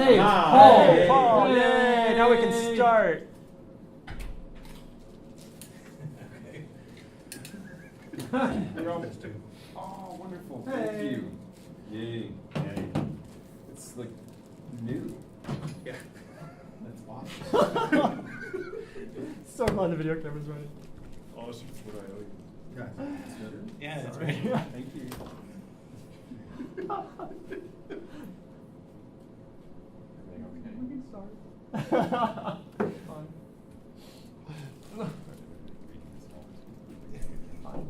Hey, Paul! Yay! Now we can start. You're almost due. Oh, wonderful. Hey. Thank you. Yay. Yay. It's like new. Yeah. That's awesome. So glad the video camera's running. Oh, shoot. What do I owe you? Yeah, that's Sorry. right. Thank you. Everything We can start. Fine. Fine.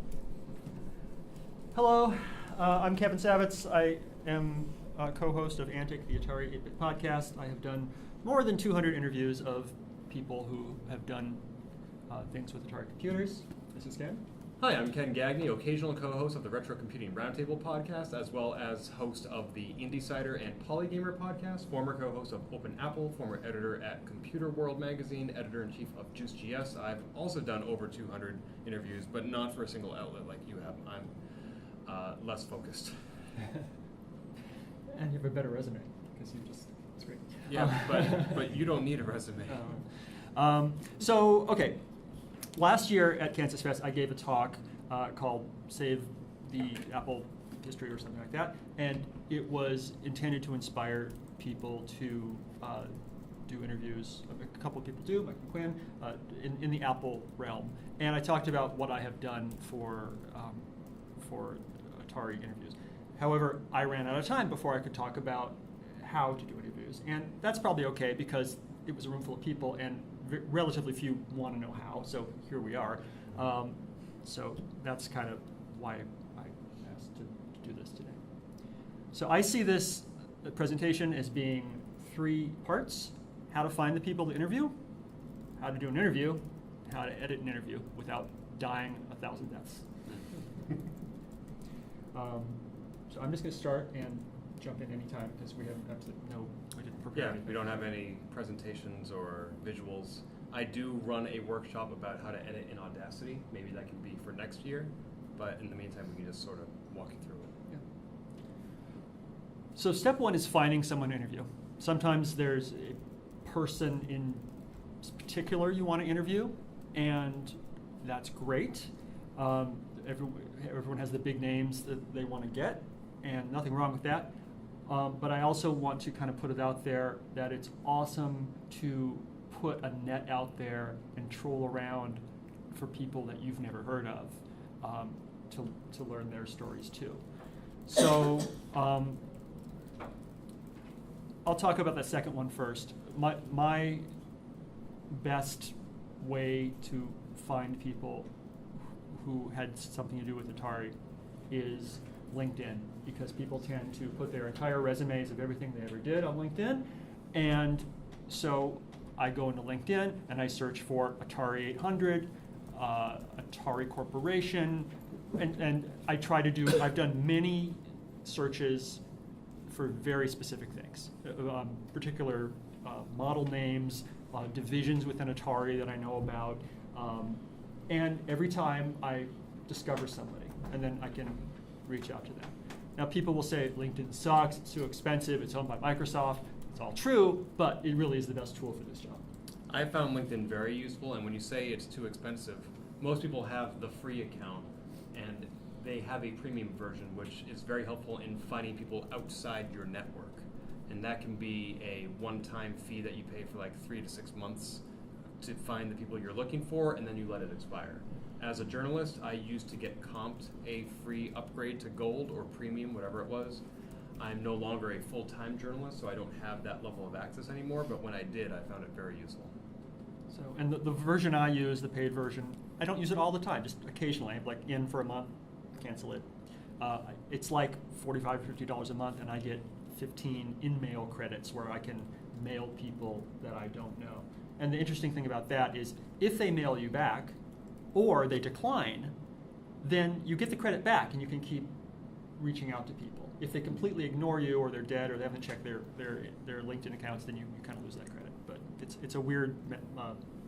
Hello, I'm Kevin Savetz. I am co-host of Antic, the Atari 8-Bit podcast. I have done more than 200 interviews of people who have done things with Atari computers. This is Ken. Hi, I'm Ken Gagne, occasional co-host of the Retro Computing Roundtable podcast, as well as host of the IndieCider and Polygamer podcast, former co-host of Open Apple, former editor at Computer World magazine, editor-in-chief of JuiceGS. I've also done over 200 interviews, but not for a single outlet like you have. I'm less focused. And you have a better resume, because you just, it's great. Yeah, but you don't need a resume. Okay. Last year at KansasFest, I gave a talk called Save the Apple History or something like that, and it was intended to inspire people to do interviews. A couple of people do, Mike McQuinn, in the Apple realm. And I talked about what I have done for Atari interviews. However, I ran out of time before I could talk about how to do interviews. And that's probably okay because it was a room full of people and relatively few want to know how, so here we are. So that's kind of why I asked to do this today. So I see this presentation as being 3 parts: how to find the people to interview, how to do an interview, how to edit an interview without dying 1,000 deaths. So I'm just going to start and jump in anytime because we have absolutely we didn't prepare anything. We don't have any presentations or visuals. I do run a workshop about how to edit in Audacity. Maybe that can be for next year, but in the meantime, we can just sort of walk you through it. Yeah. So step 1 is finding someone to interview. Sometimes there's a person in particular you want to interview, and that's great. Everyone has the big names that they want to get, and nothing wrong with that. But I also want to kind of put it out there that it's awesome to put a net out there and troll around for people that you've never heard of to learn their stories too. So I'll talk about that second one first. My best way to find people who had something to do with Atari is LinkedIn, because people tend to put their entire resumes of everything they ever did on LinkedIn. And so I go into LinkedIn and I search for Atari 800, Atari Corporation, and I try to do, I've done many searches for very specific things, particular model names, divisions within Atari that I know about, and every time I discover somebody, and then I can reach out to them. Now people will say LinkedIn sucks, it's too expensive, it's owned by Microsoft. It's all true, but it really is the best tool for this job. I found LinkedIn very useful, and when you say it's too expensive, most people have the free account, and they have a premium version, which is very helpful in finding people outside your network. And that can be a one-time fee that you pay for like 3 to 6 months to find the people you're looking for, and then you let it expire. As a journalist, I used to get comped a free upgrade to gold or premium, whatever it was. I'm no longer a full-time journalist, so I don't have that level of access anymore, but when I did, I found it very useful. So, and the version I use, the paid version, I don't use it all the time, just occasionally, like in for a month, cancel it. It's like $45 or $50 a month, and I get 15 in-mail credits where I can mail people that I don't know. And the interesting thing about that is if they mail you back or they decline, then you get the credit back and you can keep reaching out to people. If they completely ignore you or they're dead or they haven't checked their LinkedIn accounts, then you kind of lose that credit. But it's a weird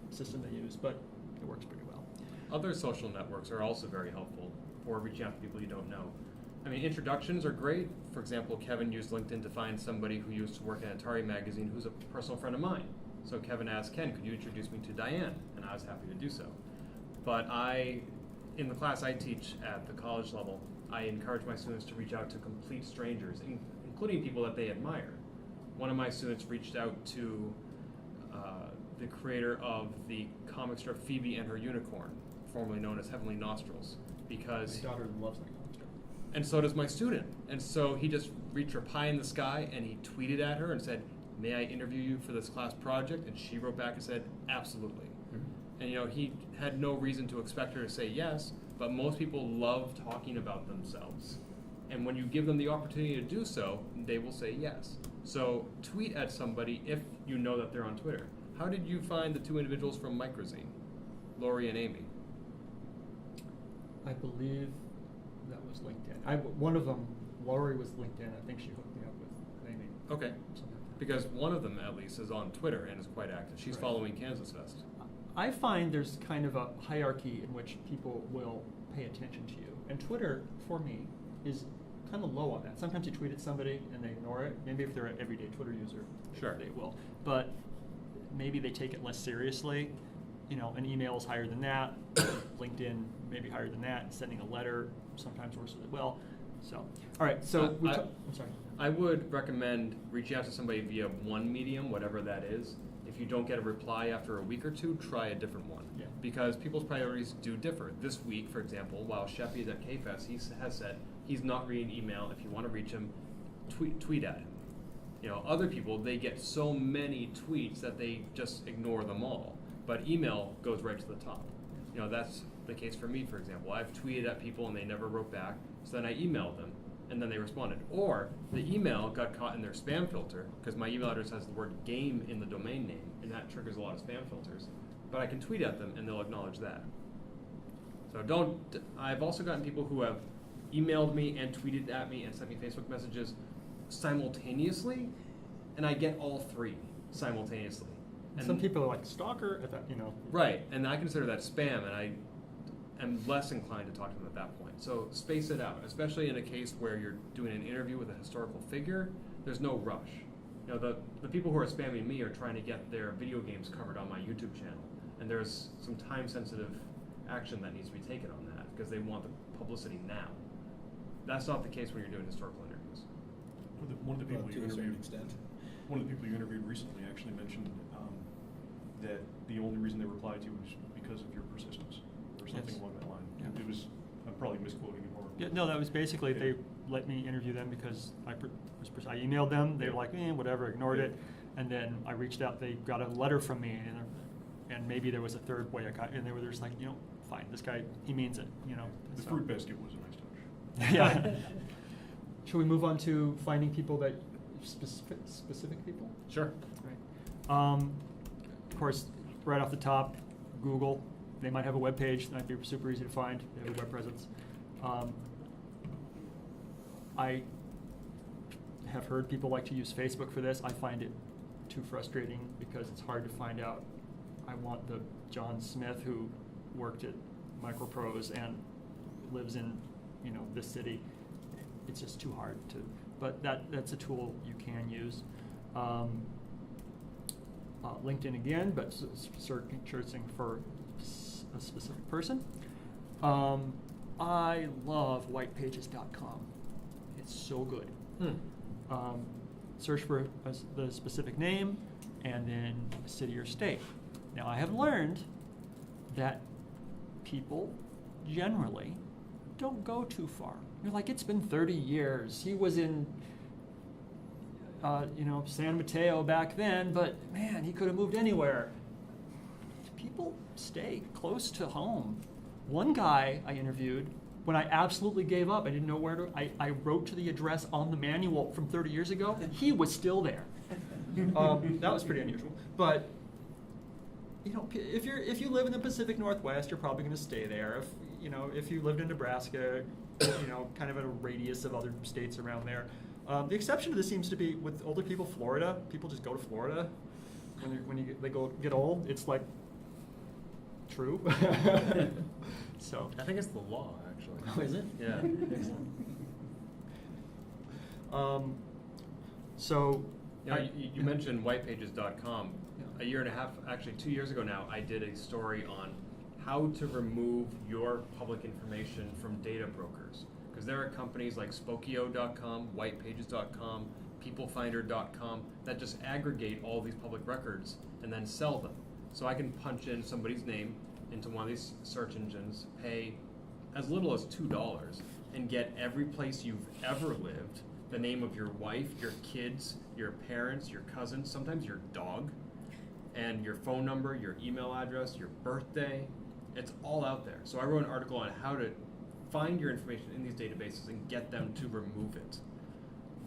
system they use, but it works pretty well. Other social networks are also very helpful for reaching out to people you don't know. I mean, introductions are great. For example, Kevin used LinkedIn to find somebody who used to work at Atari Magazine who's a personal friend of mine. So Kevin asked Ken, could you introduce me to Diane? And I was happy to do so. But in the class I teach at the college level, I encourage my students to reach out to complete strangers, including people that they admire. One of my students reached out to the creator of the comic strip Phoebe and Her Unicorn, formerly known as Heavenly Nostrils, because My daughter loves that comic strip. and so does my student. And so he just reached her pie in the sky and he tweeted at her and said, may I interview you for this class project? And she wrote back and said, absolutely. And he had no reason to expect her to say yes, but most people love talking about themselves. And when you give them the opportunity to do so, they will say yes. So tweet at somebody if you know that they're on Twitter. How did you find the two individuals from Microzine, Lori and Amy? I believe that was LinkedIn. One of them, Lori, was LinkedIn. I think she hooked me up with Amy. Okay. Because one of them, at least, is on Twitter and is quite active. She's Right. following KansasFest. I find there's kind of a hierarchy in which people will pay attention to you. And Twitter, for me, is kind of low on that. Sometimes you tweet at somebody and they ignore it. Maybe if they're an everyday Twitter user, Sure. they will. But maybe they take it less seriously. An email is higher than that. LinkedIn maybe higher than that. Sending a letter sometimes works really well. So, all right. So I'm sorry. I would recommend reaching out to somebody via one medium, whatever that is. If you don't get a reply after a week or two, try a different one. Yeah. Because people's priorities do differ. This week, for example, while Sheppy is at KFest, he has said he's not reading email. If you want to reach him, tweet at him. Other people, they get so many tweets that they just ignore them all. But email goes right to the top. That's the case for me, for example. I've tweeted at people and they never wrote back, so then I emailed them and then they responded. Or the email got caught in their spam filter because my email address has the word game in the domain name, and that triggers a lot of spam filters. But I can tweet at them and they'll acknowledge that. So I've also gotten people who have emailed me and tweeted at me and sent me Facebook messages simultaneously, and I get all three simultaneously. And Some people are like stalker at that, Right, and I consider that spam, and I am less inclined to talk to them at that point. So space it out, especially in a case where you're doing an interview with a historical figure. There's no rush. The people who are spamming me are trying to get their video games covered on my YouTube channel, and there's some time-sensitive action that needs to be taken on that because they want the publicity now. That's not the case when you're doing historical interviews. One of the people you to a certain interviewed, extent. one of the people you interviewed recently actually mentioned that the only reason they replied to you was because of your persistence, or something Yes. along that line. Yeah. It was, I'm probably misquoting it, or Yeah, no, that was basically they let me interview them because I emailed them. They were like, whatever, ignored it, and then I reached out. They got a letter from me, and maybe there was a third way I got, and they were just like, fine, this guy, he means it, the so. fruit basket was a nice touch. Yeah. Should we move on to finding people that specific people? Sure. Right. Of course, right off the top, Google. They might have a web page that might be super easy to find. They have a web presence. I have heard people like to use Facebook for this. I find it too frustrating because it's hard to find out. I want the John Smith who worked at Microprose and lives in, this city. It's just too hard to. But that's a tool you can use. LinkedIn again, but searching for a specific person. I love whitepages.com. It's so good. Search for the specific name and then a city or state. Now, I have learned that people generally don't go too far. You're like, it's been 30 years. He was in San Mateo back then, but man, he could have moved anywhere. People stay close to home. One guy I interviewed, when I absolutely gave up, I didn't know where to, I wrote to the address on the manual from 30 years ago. He was still there. That was pretty unusual. But, if you live in the Pacific Northwest, you're probably going to stay there. If you lived in Nebraska, kind of at a radius of other states around there. The exception to this seems to be with older people, Florida. People just go to Florida when they get old. It's like true. So I think it's the law, actually. Oh, is it? Yeah. So You know, you mentioned whitepages.com. Yeah. A year and a half, actually 2 years ago now, I did a story on how to remove your public information from data brokers. Because there are companies like Spokio.com, whitepages.com, peoplefinder.com that just aggregate all these public records and then sell them. So I can punch in somebody's name into one of these search engines, pay as little as $2, and get every place you've ever lived, the name of your wife, your kids, your parents, your cousins, sometimes your dog, and your phone number, your email address, your birthday. It's all out there. So I wrote an article on how to find your information in these databases and get them to remove it.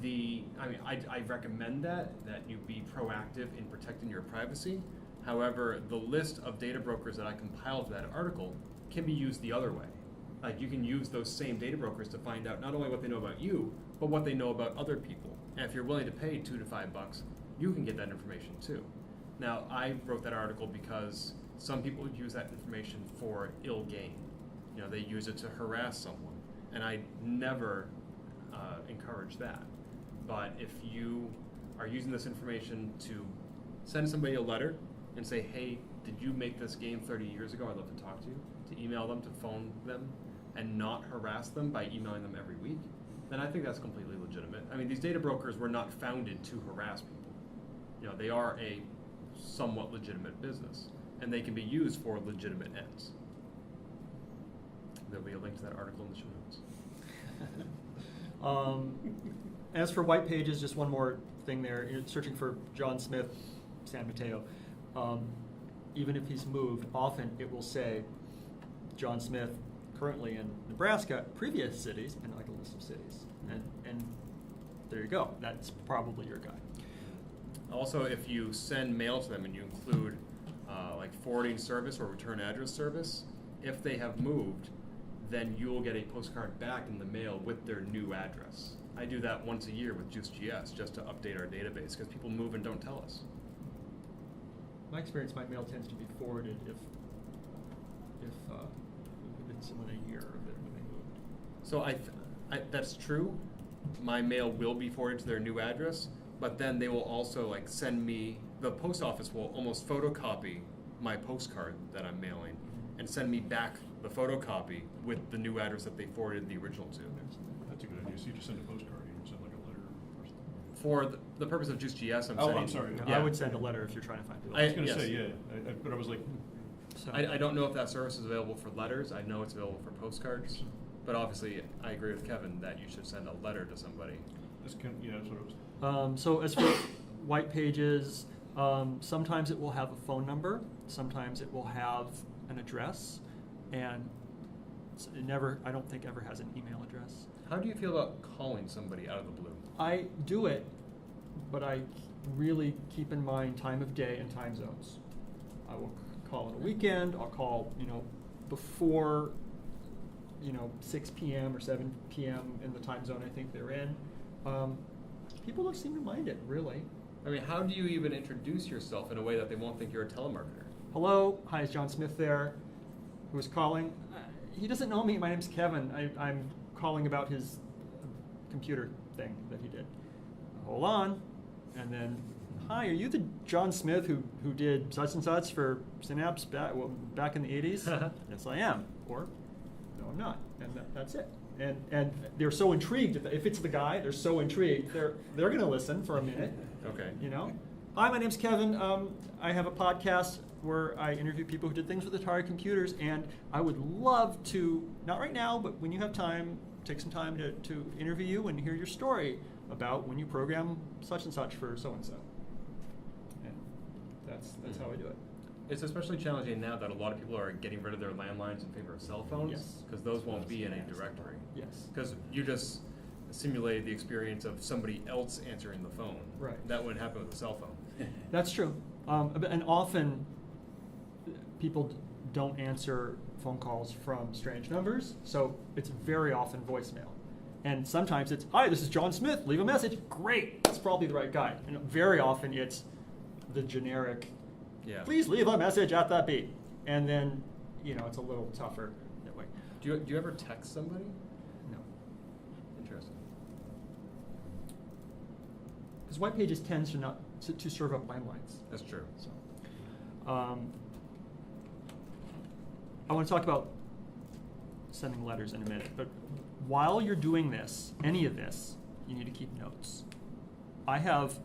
I recommend that you be proactive in protecting your privacy. However, the list of data brokers that I compiled for that article can be used the other way. Like, you can use those same data brokers to find out not only what they know about you, but what they know about other people. And if you're willing to pay $2 to $5, you can get that information too. Now, I wrote that article because some people use that information for ill gain. You know, they use it to harass someone, and I never encourage that. But if you are using this information to send somebody a letter and say, hey, did you make this game 30 years ago? I'd love to talk to you. To email them, to phone them, and not harass them by emailing them every week, then I think that's completely legitimate. I mean, these data brokers were not founded to harass people. You know, they are a somewhat legitimate business, and they can be used for legitimate ends. There'll be a link to that article in the show notes. As for white pages, just one more thing there. You're searching for John Smith, San Mateo. Even if he's moved, often it will say John Smith, currently in Nebraska, previous cities, and like a list of cities. And there you go. That's probably your guy. Also, if you send mail to them and you include like forwarding service or return address service, if they have moved, then you will get a postcard back in the mail with their new address. I do that once a year with JuiceGS just to update our database because people move and don't tell us. My experience, my mail tends to be forwarded if it's within a year of it when they moved. So that's true. My mail will be forwarded to their new address, but then they will also like send me, the post office will almost photocopy my postcard that I'm mailing and send me back the photocopy with the new address that they forwarded the original to. That's a good idea. So you just send a postcard, you send like a letter or something. For the purpose of JuiceGS, Oh, I'm sorry. No, Yeah. I would send a letter if you're trying to find people. I was going to Yes. say, yeah, but I was like, So, I don't know if that service is available for letters. I know it's available for postcards. But obviously, I agree with Kevin that you should send a letter to somebody. that's what it was. so as for white pages, sometimes it will have a phone number, sometimes it will have an address, and it never, I don't think ever has an email address. How do you feel about calling somebody out of the blue? I do it, but I really keep in mind time of day and time zones. I will call on a weekend, I'll call, before, 6 p.m. or 7 p.m. in the time zone I think they're in. People don't seem to mind it, really. I mean, how do you even introduce yourself in a way that they won't think you're a telemarketer? Hello, hi, is John Smith there? Who is calling? He doesn't know me, my name's Kevin. I'm calling about his computer thing that he did. Hold on. And then, hi, are you the John Smith who did such and such for Synapse back in the 80s? Yes, I am. Or, no, I'm not. And that's it. And they're so intrigued. If it's the guy, they're so intrigued. They're going to listen for a minute. Okay. Hi, my name's Kevin. I have a podcast where I interview people who did things with Atari computers, and I would love to, not right now, but when you have time, take some time to interview you and hear your story about when you program such and such for so-and-so. And that's how I do it. It's especially challenging now that a lot of people are getting rid of their landlines in favor of cell phones, Yes. because those won't be in a directory. Yes. Because you just simulated the experience of somebody else answering the phone. Right. That wouldn't happen with a cell phone. That's true. And often people don't answer phone calls from strange numbers, so it's very often voicemail. And sometimes it's, hi, this is John Smith, leave a message. Great, that's probably the right guy. And very often it's the generic, please leave a message at that beep. And then, it's a little tougher that way. Do you ever text somebody? No. Interesting. because white pages tends to serve up landlines. That's true. So, I want to talk about sending letters in a minute, but while you're doing this, any of this, you need to keep notes. I've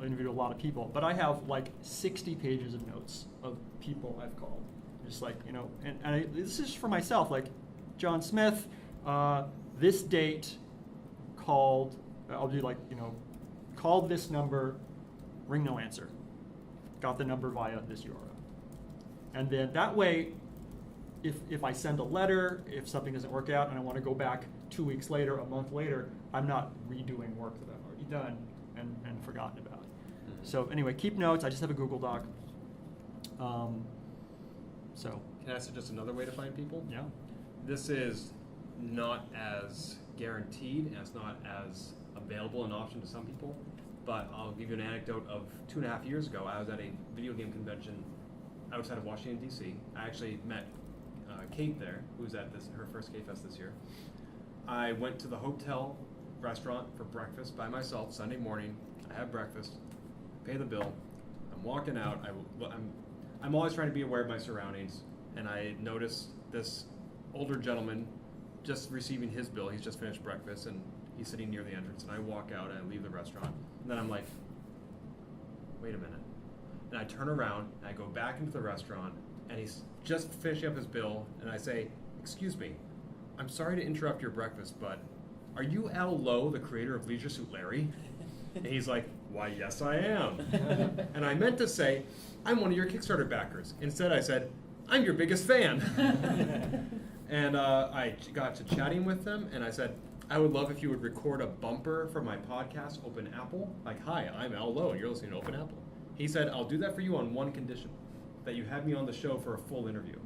interviewed a lot of people, but I have like 60 pages of notes of people I've called. Just like, this is for myself, like John Smith, this date, called, I'll do called this number, ring no answer. Got the number via this URL. And then that way, if I send a letter, if something doesn't work out and I want to go back 2 weeks later, a month later, I'm not redoing work that I've already done and forgotten about. Mm-hmm. So anyway, keep notes. I just have a Google Doc. Can I suggest another way to find people? Yeah. This is not as guaranteed, and it's not as available an option to some people, but I'll give you an anecdote of 2.5 years ago. I was at a video game convention outside of Washington, D.C. I actually met Kate there, who's at her first KFest this year. I went to the hotel restaurant for breakfast by myself Sunday morning. I have breakfast, pay the bill. I'm walking out. I'm always trying to be aware of my surroundings, and I noticed this older gentleman just receiving his bill. He's just finished breakfast, and he's sitting near the entrance. And I walk out and I leave the restaurant, and then I'm like, wait a minute. And I turn around and I go back into the restaurant, and he's just finishing up his bill, and I say, excuse me, I'm sorry to interrupt your breakfast, but are you Al Lowe, the creator of Leisure Suit Larry? And he's like, why, yes, I am. And I meant to say, I'm one of your Kickstarter backers. Instead, I said, I'm your biggest fan. And I got to chatting with them, and I said, I would love if you would record a bumper for my podcast, Open Apple. Like, hi, I'm Al Lowe, and you're listening to Open Apple. He said, I'll do that for you on one condition, that you have me on the show for a full interview.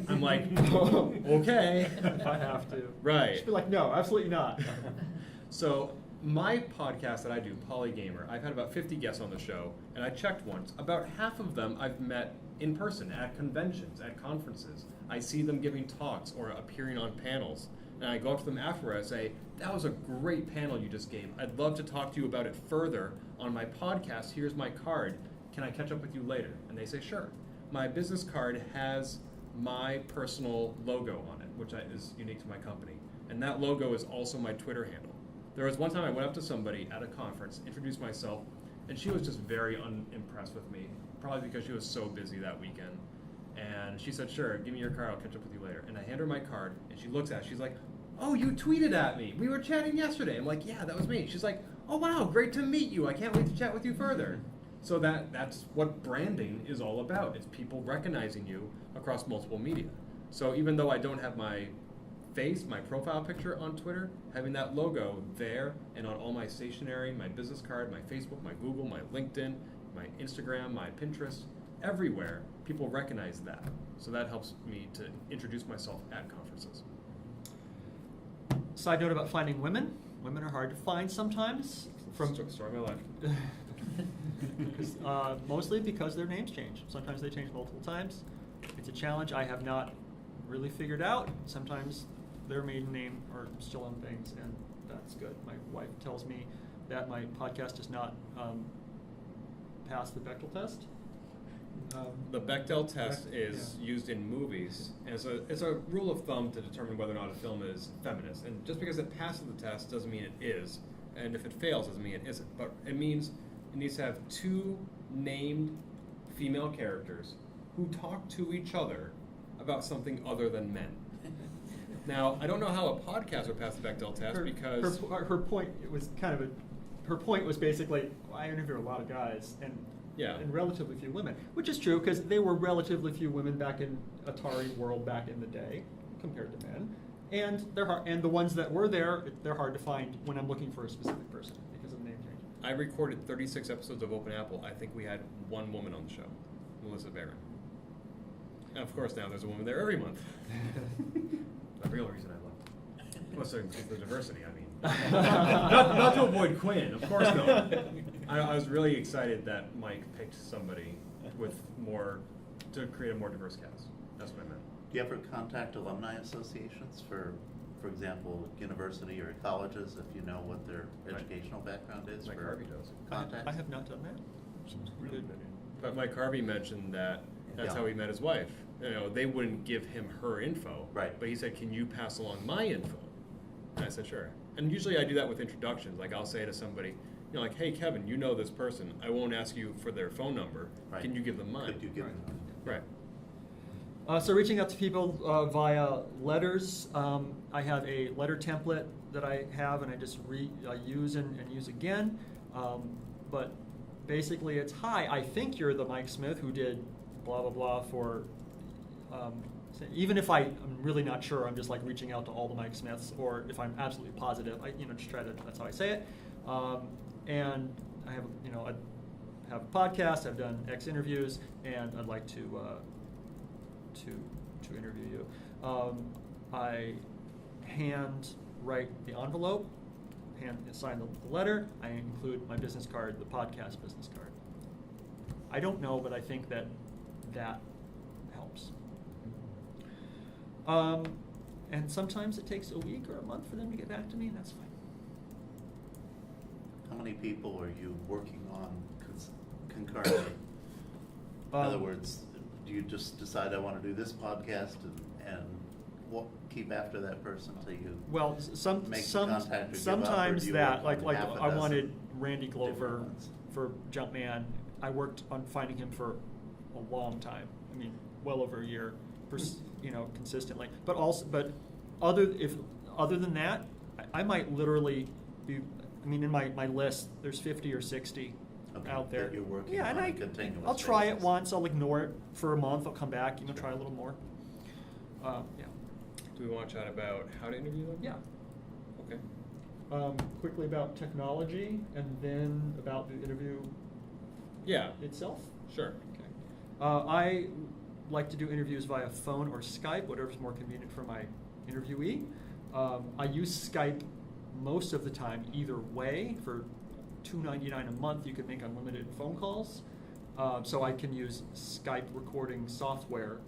I'm like, okay. If I have to. Right. Just be like, no, absolutely not. So my podcast that I do, Polygamer, I've had about 50 guests on the show, and I checked once. About half of them I've met in person at conventions, at conferences. I see them giving talks or appearing on panels. And I go up to them afterward and say, that was a great panel you just gave. I'd love to talk to you about it further on my podcast. Here's my card. Can I catch up with you later? And they say, sure. My business card has my personal logo on it, which is unique to my company. And that logo is also my Twitter handle. There was one time I went up to somebody at a conference, introduced myself, and she was just very unimpressed with me, probably because she was so busy that weekend. And she said, sure, give me your card, I'll catch up with you later. And I hand her my card, and she looks at it, she's like, oh, you tweeted at me. We were chatting yesterday. I'm like, yeah, that was me. She's like, oh, wow, great to meet you. I can't wait to chat with you further. So that's what branding is all about. It's people recognizing you across multiple media. So even though I don't have my face, my profile picture on Twitter, having that logo there and on all my stationery, my business card, my Facebook, my Google, my LinkedIn, my Instagram, my Pinterest, everywhere, people recognize that. So that helps me to introduce myself at conferences. Side note about finding women. Women are hard to find sometimes. Story of my life. Mostly because their names change. Sometimes they change multiple times. It's a challenge I have not really figured out. Sometimes their maiden name are still on things, and that's good. My wife tells me that my podcast does not pass the Bechdel test. The Bechdel test is used in movies as it's a rule of thumb to determine whether or not a film is feminist. And just because it passes the test doesn't mean it is. And if it fails doesn't mean it isn't. But it means it needs to have two named female characters who talk to each other about something other than men. Now, I don't know how a podcast would pass the Bechdel test because her point was her point was basically, I interview a lot of guys and relatively few women, which is true because there were relatively few women back in Atari world back in the day compared to men, and they're hard, and the ones that were there, they're hard to find when I'm looking for a specific person because of the name change. I recorded 36 episodes of Open Apple. I think we had one woman on the show, Melissa Barron. And of course now there's a woman there every month. The real reason I left. Well, so the diversity, I mean. not to avoid Quinn, of course not. I was really excited that Mike picked somebody with to create a more diverse cast. That's what I meant. Do you ever contact alumni associations for for example, university or colleges, if you know what their Right. educational background is Like for Harvey does. contacts? I have not done that. Seems really Good. good idea. But Mike Harvey mentioned that that's Yeah. how he met his wife. You know, they wouldn't give him her info. Right. But he said, "Can you pass along my info?" And I said, "Sure." And usually I do that with introductions. Like I'll say to somebody, you know, like, "Hey, Kevin, you know this person. I won't ask you for their phone number. Right. Can you give them mine?" Could you give them? Right. So reaching out to people via letters. I have a letter template that I have, and I just use and use again. But basically, it's, "Hi, I think you're the Mike Smith who did blah blah blah for." Even if I'm really not sure, I'm just like reaching out to all the Mike Smiths, or if I'm absolutely positive, I just try to. That's how I say it. And I have I have a podcast. I've done X interviews, and I'd like to interview you. I hand write the envelope, hand sign the letter. I include my business card, the podcast business card. I don't know, but I think that helps. And sometimes it takes a week or a month for them to get back to me, and that's fine. How many people are you working on concurrently? In other words, do you just decide I want to do this podcast and keep after that person until you make the contact or give up, or sometimes do you that work on half a I dozen wanted Randy different Glover ones? for Jumpman. I worked on finding him for a long time. I mean, well over a year, consistently. But other than that, I might literally be. I mean, in my list, there's 50 or 60 out there. That you're working yeah, and on a continuous I'll try it basis. once. I'll ignore it for a month. I'll come back. Try a little more. Yeah. Do we want to chat about how to interview them? Yeah. Okay. Quickly about technology, and then about the interview Yeah. itself. Sure. Okay. I like to do interviews via phone or Skype, whatever's more convenient for my interviewee. I use Skype most of the time either way. For $2.99 a month, you can make unlimited phone calls. So I can use Skype recording software.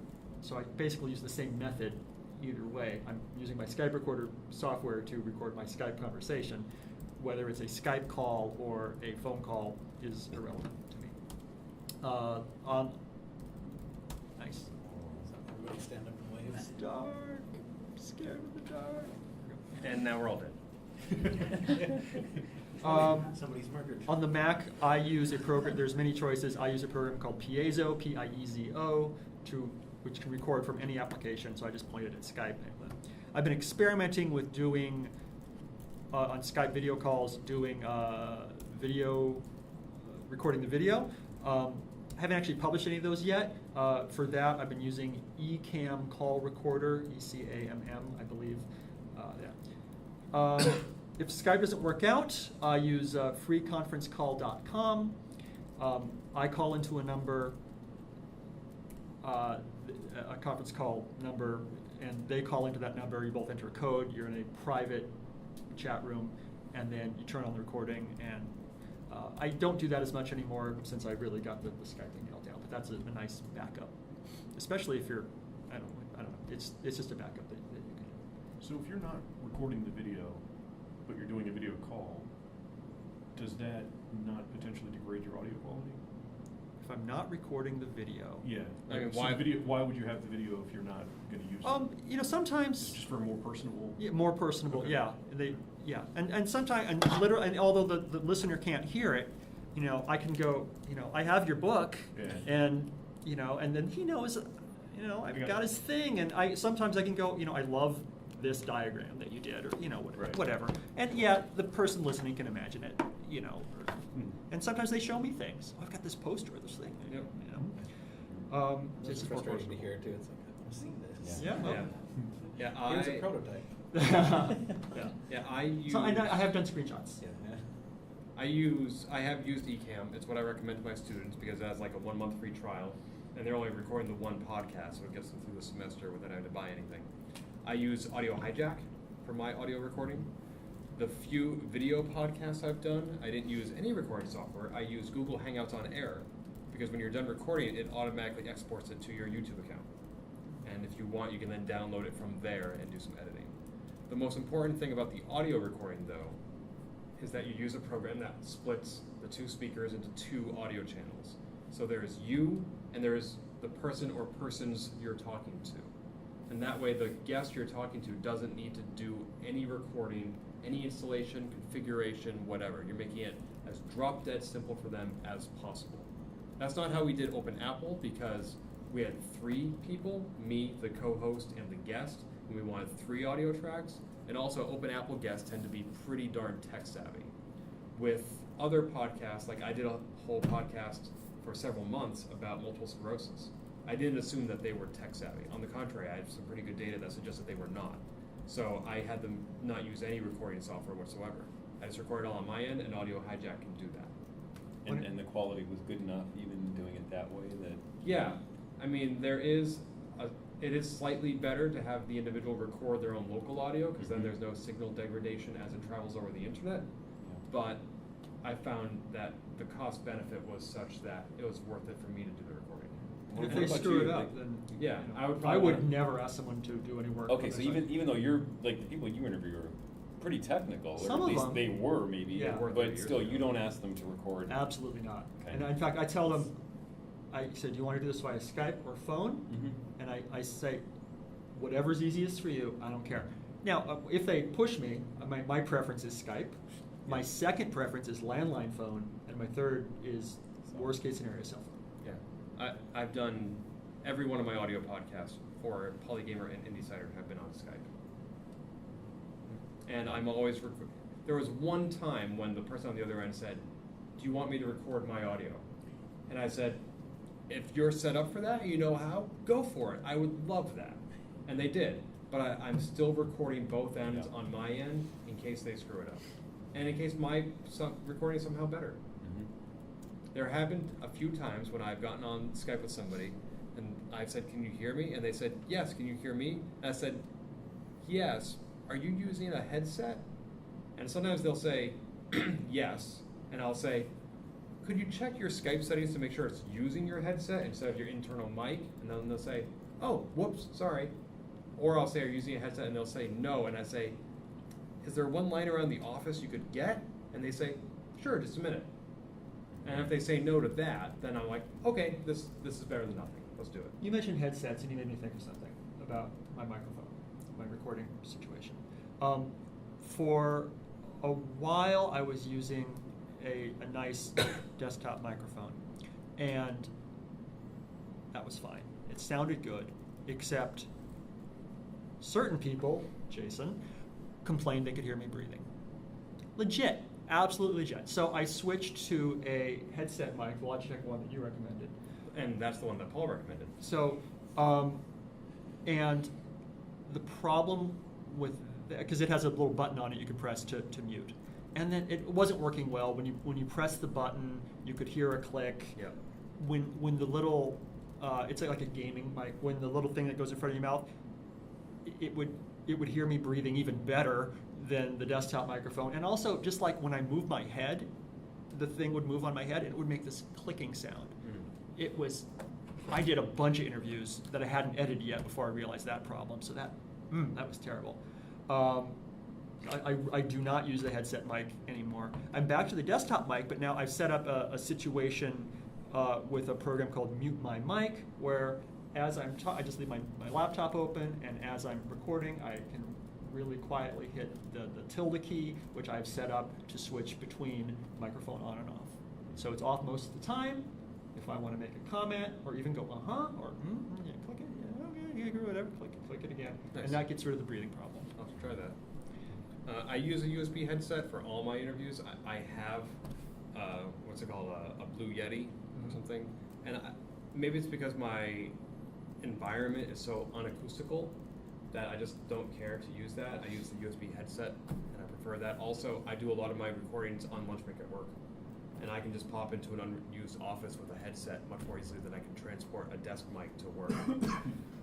So I basically use the same method either way. I'm using my Skype recorder software to record my Skype conversation. Whether it's a Skype call or a phone call is irrelevant to me. Nice. Everybody stand up and wave. It's dark. I'm scared of the dark. And now we're all dead. Somebody's murdered. On the Mac, I use a program. There's many choices. I use a program called Piezo, Piezo, which can record from any application. So I just pointed at Skype. I've been experimenting with doing on Skype video calls, doing recording the video. I haven't actually published any of those yet. For that, I've been using Ecamm Call Recorder, ECAMM, I believe. If Skype doesn't work out, I use freeconferencecall.com. I call into a number, a conference call number, and they call into that number. You both enter a code. You're in a private chat room, and then you turn on the recording. And I don't do that as much anymore since I really got the Skype thing nailed down. But that's a nice backup, especially if you're, I don't know. It's just a backup that you can. So if you're not recording the video, but you're doing a video call, does that not potentially degrade your audio quality? If I'm not recording the video, Yeah. I mean, So why- why would you have the video if you're not going to use it? sometimes. It's just for a more personable. Yeah, more personable. Okay. Yeah, and sometimes, and literally, and although the listener can't hear it, I can go, I have your book, Yeah. and and then he knows, I've got his thing, and sometimes I can go, I love this diagram that you did, or Right. whatever, and the person listening can imagine it, and sometimes they show me things. I've got this poster of this thing, Yep. It's It's more frustrating to personable. hear too. It's like, I've seen this. Yeah. Yeah. Yeah. Here's a prototype. Yeah. Yeah. I use. So I have done screenshots. Yeah. I have used Ecamm. It's what I recommend to my students because it has like a 1 month free trial, and they're only recording the one podcast, so it gets them through the semester without having to buy anything. I use Audio Hijack for my audio recording. The few video podcasts I've done, I didn't use any recording software. I use Google Hangouts on Air because when you're done recording it automatically exports it to your YouTube account. And if you want, you can then download it from there and do some editing. The most important thing about the audio recording, though, is that you use a program that splits the two speakers into two audio channels. So there's you, and there's the person or persons you're talking to. And that way the guest you're talking to doesn't need to do any recording, any installation, configuration, whatever. You're making it as drop dead simple for them as possible. That's not how we did Open Apple, because we had 3 people, me, the co-host, and the guest, and we wanted 3 audio tracks. And also Open Apple guests tend to be pretty darn tech savvy. With other podcasts, like I did a whole podcast for several months about multiple sclerosis. I didn't assume that they were tech savvy. On the contrary, I had some pretty good data that suggested they were not. So I had them not use any recording software whatsoever. I just recorded all on my end, and Audio Hijack can do that. And the quality was good enough, even doing it that way, that... Yeah, I mean, it is slightly better to have the individual record their own local audio, because then there's no signal degradation as it travels over the internet. But I found that the cost benefit was such that it was worth it for me to do the recording. And if What they about screw you? it up, Like- then Yeah, you know, I would I probably would wanna- never ask someone to do any work. Okay, on so their side. even though you're, like, the people you interview are pretty technical, Some or of at least them. they were maybe, Yeah. They were 30 but years still, ago. you don't ask them to record. Absolutely not. Okay. And in fact, I tell them, I said, do you want to do this via Skype or phone? Mhm. And I say, whatever's easiest for you, I don't care. Now, if they push me, my preference is Skype. My Yeah. second preference is landline phone, and my third is worst case scenario cell phone. Yeah, I've done every one of my audio podcasts for Polygamer and IndieCider have been on Skype. And I'm always, there was one time when the person on the other end said, do you want me to record my audio? And I said, if you're set up for that and you know how, go for it. I would love that. And they did. But I'm still recording both ends Yeah. on my end in case they screw it up. And in case my recording is somehow better. Mhm. There have been a few times when I've gotten on Skype with somebody and I've said, can you hear me? And they said, yes, can you hear me? And I said, yes. Are you using a headset? And sometimes they'll say, yes. And I'll say, could you check your Skype settings to make sure it's using your headset instead of your internal mic? And then they'll say, oh, whoops, sorry. Or I'll say, are you using a headset? And they'll say, no. And I say, is there one line around the office you could get? And they say, sure, just a minute. And if they say no to that, then I'm like, okay, this is better than nothing. Let's do it. You mentioned headsets, and you made me think of something about my microphone, my recording situation. For a while, I was using a nice desktop microphone, and that was fine. It sounded good, except certain people, Jason, complained they could hear me breathing. Legit, absolutely legit. So I switched to a headset mic, the Logitech one that you recommended. And that's the one that Paul recommended. So, and the problem with because it has a little button on it you could press to mute, and then it wasn't working well. When you press the button, you could hear a click. Yeah. When the little it's like a gaming mic. When the little thing that goes in front of your mouth, it would hear me breathing even better than the desktop microphone. And also, just like when I move my head, the thing would move on my head and it would make this clicking sound. It was, I did a bunch of interviews that I hadn't edited yet before I realized that problem. So that was terrible. I do not use the headset mic anymore. I'm back to the desktop mic, but now I've set up a situation with a program called Mute My Mic, where as I just leave my laptop open, and as I'm recording, I can really quietly hit the tilde key, which I've set up to switch between microphone on and off. So it's off most of the time. If I want to make a comment, or even go, or yeah, click it, yeah, okay, yeah, whatever, click it again. Nice. And that gets rid of the breathing problem. I'll have to try that. I use a USB headset for all my interviews. I have, what's it called, a Blue Yeti or something. And maybe it's because my environment is so unacoustical that I just don't care to use that. I use the USB headset, and I prefer that. Also, I do a lot of my recordings on lunch break at work. And I can just pop into an unused office with a headset much more easily than I can transport a desk mic to work.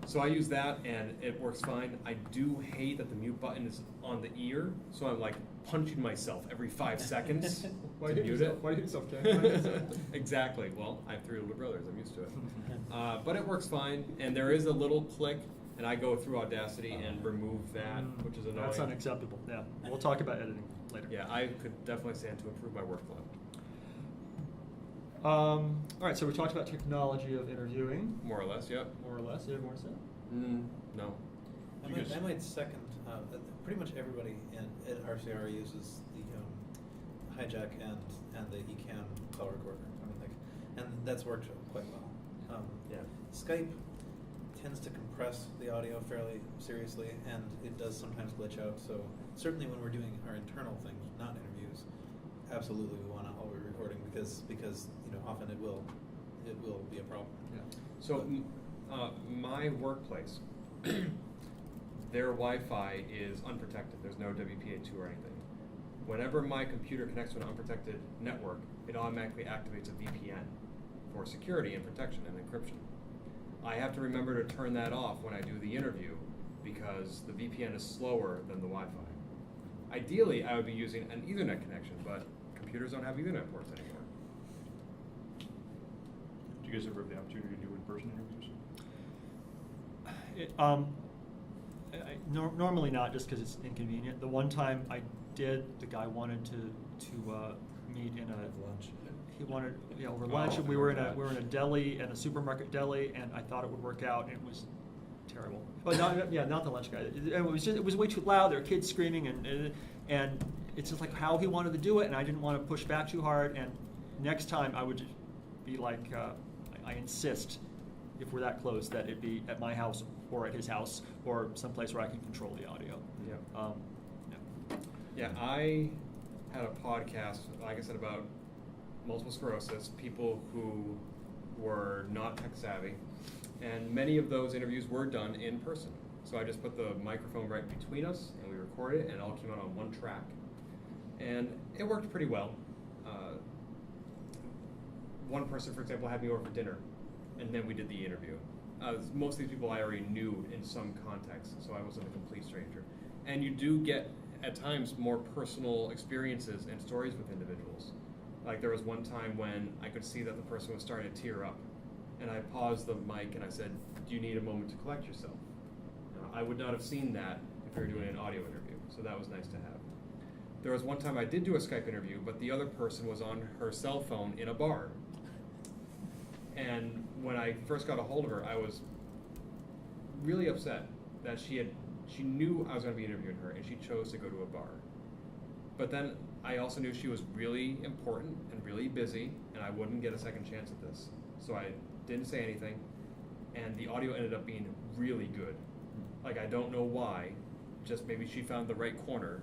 So I use that, and it works fine. I do hate that the mute button is on the ear, so I'm like punching myself every 5 seconds to mute it. Why do you yourself, Ken? Exactly. Well, I have 3 older brothers. I'm used to it. But it works fine, and there is a little click and I go through Audacity and remove that, which is annoying. That's unacceptable. Yeah, we'll talk about editing later. Yeah, I could definitely stand to improve my workflow. All right, so we talked about technology of interviewing, More or less, yep. more or less. You have more to say? No. I might second, pretty much everybody at RCR uses the hijack and the eCam call recorder. I mean, and that's worked quite well. Yeah. Skype tends to compress the audio fairly seriously, and it does sometimes glitch out. So certainly when we're doing our internal things, not interviews, absolutely we want to all be recording because often it will be a problem. Yeah. So, my workplace, their Wi-Fi is unprotected. There's no WPA2 or anything. Whenever my computer connects to an unprotected network, it automatically activates a VPN for security and protection and encryption. I have to remember to turn that off when I do the interview because the VPN is slower than the Wi-Fi. Ideally, I would be using an Ethernet connection, but computers don't have Ethernet ports anymore. Do you guys ever have the opportunity to do in-person interviews? Normally not, just because it's inconvenient. The one time I did, the guy wanted to meet in a Lunch. He wanted over lunch, and we were in a deli, and a supermarket deli, and I thought it would work out, and it was terrible. But not the lunch guy. It was way too loud. There were kids screaming, and it's just like how he wanted to do it, and I didn't want to push back too hard. And next time I would just be like, I insist, if we're that close, that it be at my house or at his house or someplace where I can control the audio. Yeah. Yeah, I had a podcast, like I said, about multiple sclerosis, people who were not tech savvy, and many of those interviews were done in person. So I just put the microphone right between us, and we recorded it, and it all came out on one track. And it worked pretty well. One person, for example, had me over for dinner, and then we did the interview. Most of these people I already knew in some context, so I wasn't a complete stranger. And you do get, at times, more personal experiences and stories with individuals. Like there was one time when I could see that the person was starting to tear up, and I paused the mic and I said, "Do you need a moment to collect yourself?" I would not have seen that if we were doing an audio interview, so that was nice to have. There was one time I did do a Skype interview, but the other person was on her cell phone in a bar. And when I first got a hold of her, I was really upset that she knew I was going to be interviewing her, and she chose to go to a bar. But then I also knew she was really important and really busy, and I wouldn't get a second chance at this. So I didn't say anything, and the audio ended up being really good. Like, I don't know why, just maybe she found the right corner.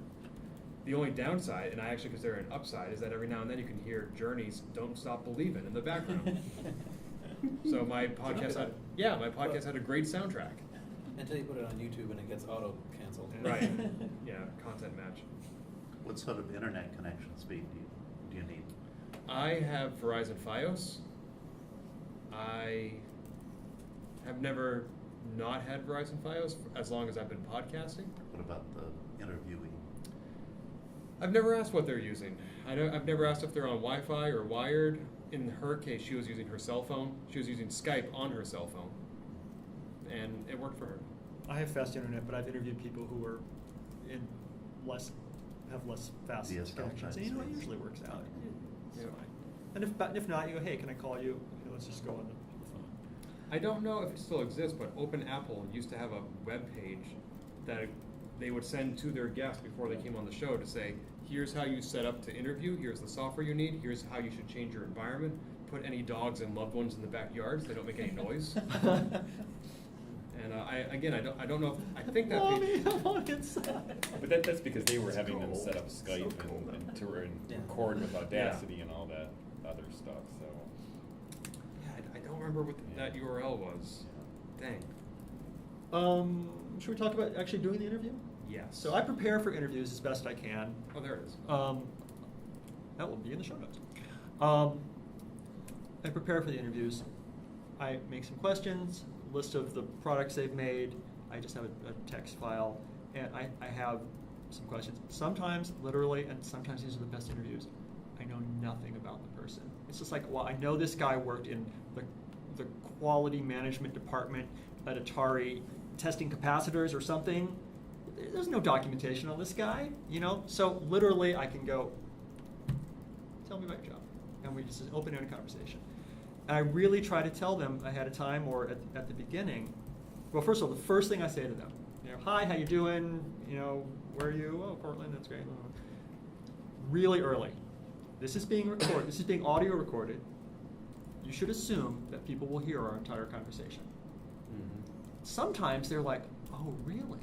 The only downside, and I actually consider it an upside, is that every now and then you can hear Journey's "Don't Stop Believin'" in the background. So my podcast had a great soundtrack. Until you put it on YouTube and it gets auto-canceled. Right. Yeah, content match. What sort of internet connection speed do you need? I have Verizon Fios. I have never not had Verizon Fios as long as I've been podcasting. What about the interviewee? I've never asked what they're using. I've never asked if they're on Wi-Fi or wired. In her case, she was using her cell phone. She was using Skype on her cell phone, and it worked for her. I have fast internet, but I've interviewed people who are have less fast DSL connections. And it usually works out. It's Yeah. fine. And if not, you go, hey, can I call you? Let's just go on the phone. I don't know if it still exists, but Open Apple used to have a web page that they would send to their guests before they came on the show to say, here's how you set up to interview, here's the software you need, here's how you should change your environment, put any dogs and loved ones in the backyard so they don't make any noise. And I don't know if, I think that page... I'm on inside. But that's because they were It's having them cold. set up So Skype cold. and to Yeah. record with Audacity and all that other stuff, so. Yeah, I don't remember what that URL was. Dang. Should we talk about actually doing the interview? Yes. So I prepare for interviews as best I can. Oh, there it is. That will be in the show notes. I prepare for the interviews. I make some questions, list of the products they've made. I just have a text file, and I have some questions. Sometimes literally, and sometimes these are the best interviews. I know nothing about the person. It's just like, well, I know this guy worked in the quality management department at Atari testing capacitors or something. There's no documentation on this guy, you know? So literally I can go, tell me about your job. And we just an open-ended conversation. And I really try to tell them ahead of time or at the beginning. Well, first of all, the first thing I say to them, you know, hi, how you doing? You know, where are you? Oh, Portland, that's great. Really early. This is being recorded. This is being audio recorded. You should assume that people will hear our entire conversation. Mm-hmm. Sometimes they're like, oh, really?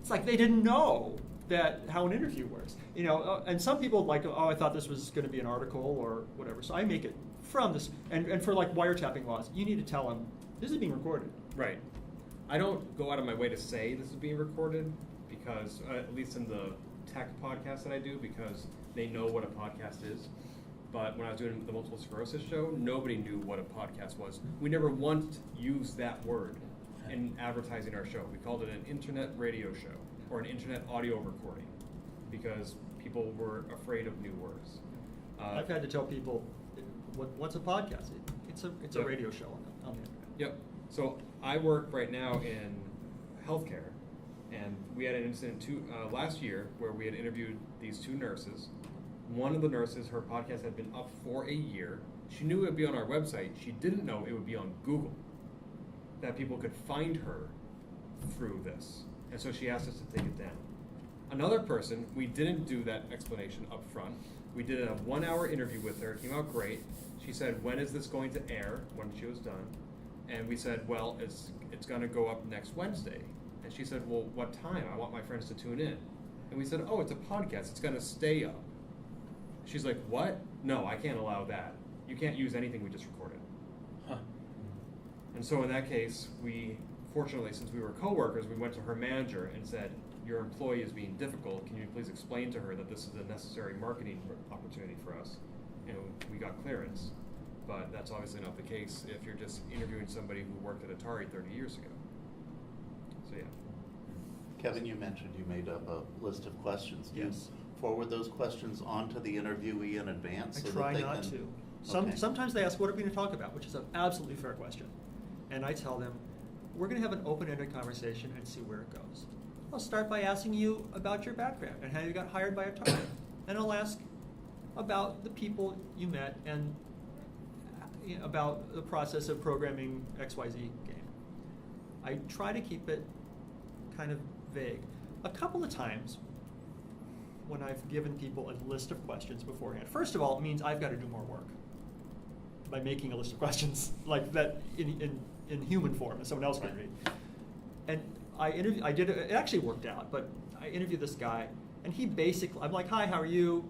It's like they didn't know that how an interview works. You know, and some people like, oh, I thought this was going to be an article or whatever. So I make it from this. And for like wiretapping laws, you need to tell them, this is being recorded. Right. I don't go out of my way to say this is being recorded because, at least in the tech podcast that I do, because they know what a podcast is. But when I was doing the multiple sclerosis show, nobody knew what a podcast was. We never once used that word in advertising our show. We called it an internet radio show or an internet audio recording because people were afraid of new words. I've had to tell people, what's a podcast? It's a Yep. radio show on the internet. Yep. So I work right now in healthcare, and we had an incident last year where we had interviewed these two nurses. One of the nurses, her podcast had been up for a year. She knew it would be on our website. She didn't know it would be on Google, that people could find her through this. And so she asked us to take it down. Another person, we didn't do that explanation up front. We did a 1-hour interview with her. It came out great. She said, when is this going to air? When she was done. And we said, well, it's going to go up next Wednesday. And she said, well, what time? I want my friends to tune in. And we said, oh, it's a podcast. It's going to stay up. She's like, what? No, I can't allow that. You can't use anything we just recorded. Huh. And so in that case, fortunately, since we were coworkers, we went to her manager and said, your employee is being difficult. Can you please explain to her that this is a necessary marketing opportunity for us? And we got clearance. But that's obviously not the case if you're just interviewing somebody who worked at Atari 30 years ago. So yeah. Kevin, you mentioned you made up a list of questions. Do Yes. you forward those questions on to the interviewee in advance? I so try that they not can... to. Okay. Sometimes they ask, what are we going to talk about? Which is an absolutely fair question. And I tell them, we're going to have an open-ended conversation and see where it goes. I'll start by asking you about your background and how you got hired by Atari. And I'll ask about the people you met and about the process of programming XYZ game. I try to keep it kind of vague. A couple of times when I've given people a list of questions beforehand, first of all, it means I've got to do more work by making a list of questions like that in human form that someone else can read. And it actually worked out, but I interviewed this guy, and he basically, I'm like, hi, how are you?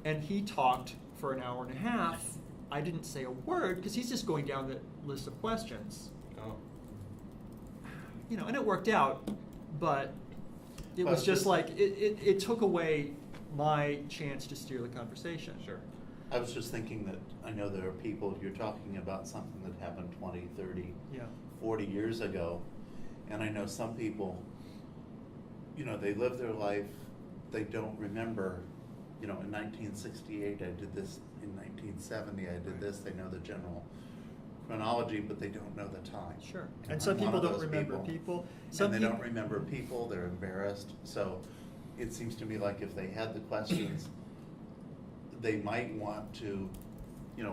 And he talked for an hour and a half. I didn't say a word because he's just going down the list of questions. Oh. You know, and it worked out, but it Well, was just this- like, it took away my chance to steer the conversation. Sure. I was just thinking that I know there are people, you're talking about something that happened 20, 30, Yeah. 40 years ago. And I know some people, they live their life, they don't remember, in 1968 I did this, in 1970 I did Right. this, they know the general chronology, but they don't know the time. Sure. And And some I'm one people of don't those remember people. Some And they people don't remember people, they're embarrassed. So it seems to me like if they had the questions, they might want to,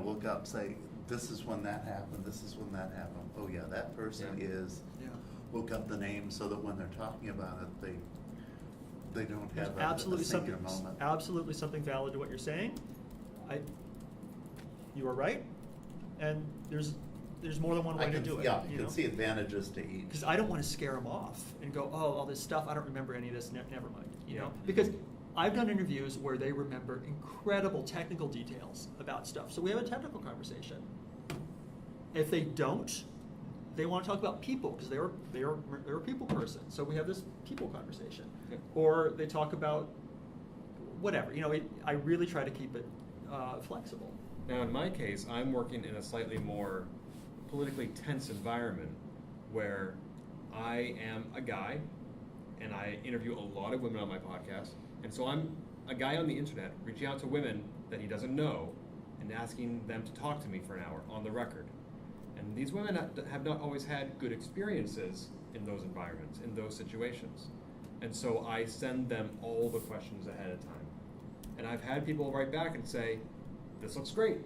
look up, say, this is when that happened, this is when that happened. Oh yeah, that person Yeah. is, Yeah. look up the name so that when they're talking about it, they don't There's have absolutely a singular something, moment. absolutely something valid to what you're saying. You are right, and there's more than one way to do it. Yeah, you can see advantages to each. Because I don't want to scare them off and go, oh, all this stuff, I don't remember any of this, never mind. Because I've done interviews where they remember incredible technical details about stuff. So we have a technical conversation. If they don't, they want to talk about people because they're a people person. So we have this people conversation. Yeah. Or they talk about whatever. I really try to keep it flexible. Now, in my case, I'm working in a slightly more politically tense environment where I am a guy and I interview a lot of women on my podcast. And so I'm a guy on the internet reaching out to women that he doesn't know and asking them to talk to me for an hour on the record. And these women have not always had good experiences in those environments, in those situations. And so I send them all the questions ahead of time. And I've had people write back and say, this looks great,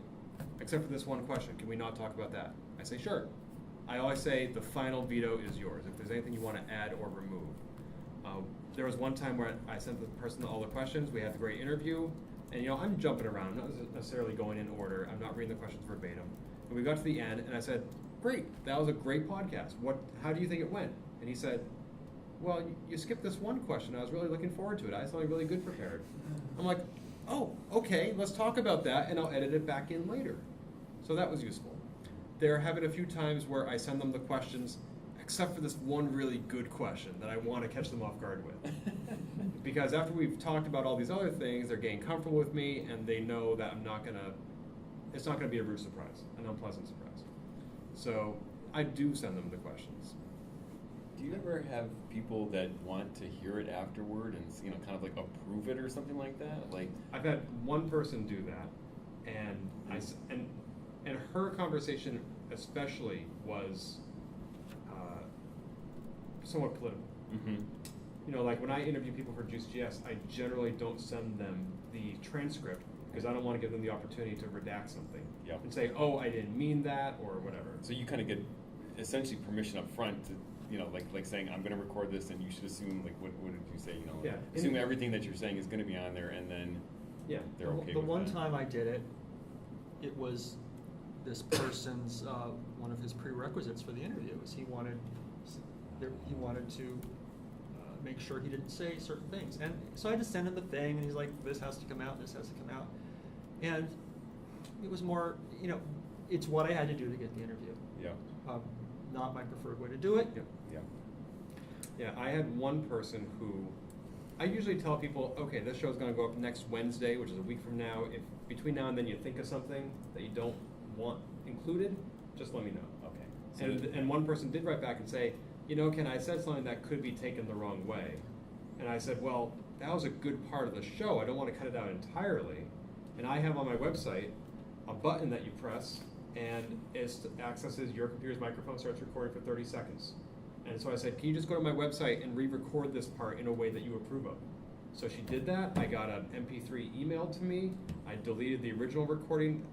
except for this one question. Can we not talk about that? I say, sure. I always say the final veto is yours. If there's anything you want to add or remove. There was one time where I sent the person all the questions. We had the great interview. And I'm jumping around. I'm not necessarily going in order. I'm not reading the questions verbatim. And we got to the end, and I said, great, that was a great podcast. How do you think it went? And he said, well, you skipped this one question. I was really looking forward to it. I had something really good prepared. I'm like, oh, okay, let's talk about that, and I'll edit it back in later. So that was useful. There have been a few times where I send them the questions, except for this one really good question that I want to catch them off guard with. Because after we've talked about all these other things, they're getting comfortable with me, and they know that it's not going to be a rude surprise, an unpleasant surprise. So I do send them the questions. Do you ever have people that want to hear it afterward and kind of like approve it or something like that? Like I've had one person do that, and her conversation especially was somewhat political. Mm-hmm. Like when I interview people for JuiceGS, I generally don't send them the transcript because I don't want to give them the opportunity to redact something and say, oh, I didn't mean that or whatever. So you kind of get essentially permission up front to, like saying, I'm going to record this and you should assume, like, what did you say? Assume everything that you're saying is going to be on there, and then they're okay with The one that. time I did it, it was this person's, one of his prerequisites for the interview was he wanted to make sure he didn't say certain things. And so I just sent him the thing, and he's like, this has to come out, this has to come out. And it was more, it's what I had to do to get the interview. Yeah. Not my preferred way to do it. Yeah, I had one person who, I usually tell people, okay, this show's going to go up next Wednesday, which is a week from now. If between now and then you think of something that you don't want included, just let me know. Okay. So And one person did write back and say, Ken, I said something that could be taken the wrong way. And I said, well, that was a good part of the show. I don't want to cut it out entirely. And I have on my website a button that you press, and it accesses your computer's microphone, starts recording for 30 seconds. And so I said, can you just go to my website and re-record this part in a way that you approve of? So she did that. I got an MP3 emailed to me. I deleted the original recording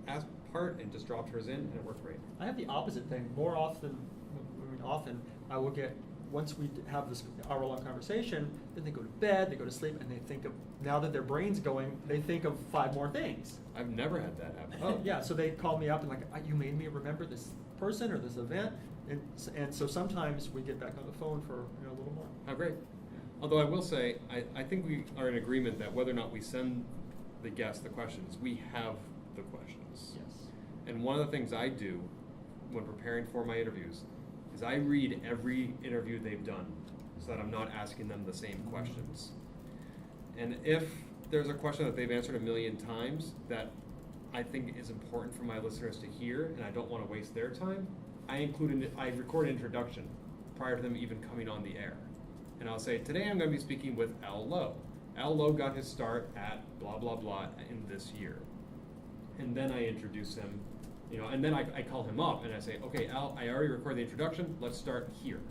part and just dropped hers in, and it worked great. I have the opposite thing. More often, I will get, once we have this hour-long conversation, then they go to bed, they go to sleep, and they think of, now that their brain's going, they think of 5 more things. I've never had that happen. Oh, yeah, so they call me up and like, you made me remember this person or this event. And so sometimes we get back on the phone for a little more. Oh, great. Although I will say, I think we are in agreement that whether or not we send the guests the questions, we have the questions. Yes. And one of the things I do when preparing for my interviews is I read every interview they've done so that I'm not asking them the same questions. And if there's a question that they've answered 1,000,000 times that I think is important for my listeners to hear and I don't want to waste their time, I record an introduction prior to them even coming on the air. And I'll say, today I'm going to be speaking with Al Lowe. Al Lowe got his start at blah, blah, blah in this year. And then I introduce him, and then I call him up and I say, okay, Al, I already recorded the introduction, let's start here.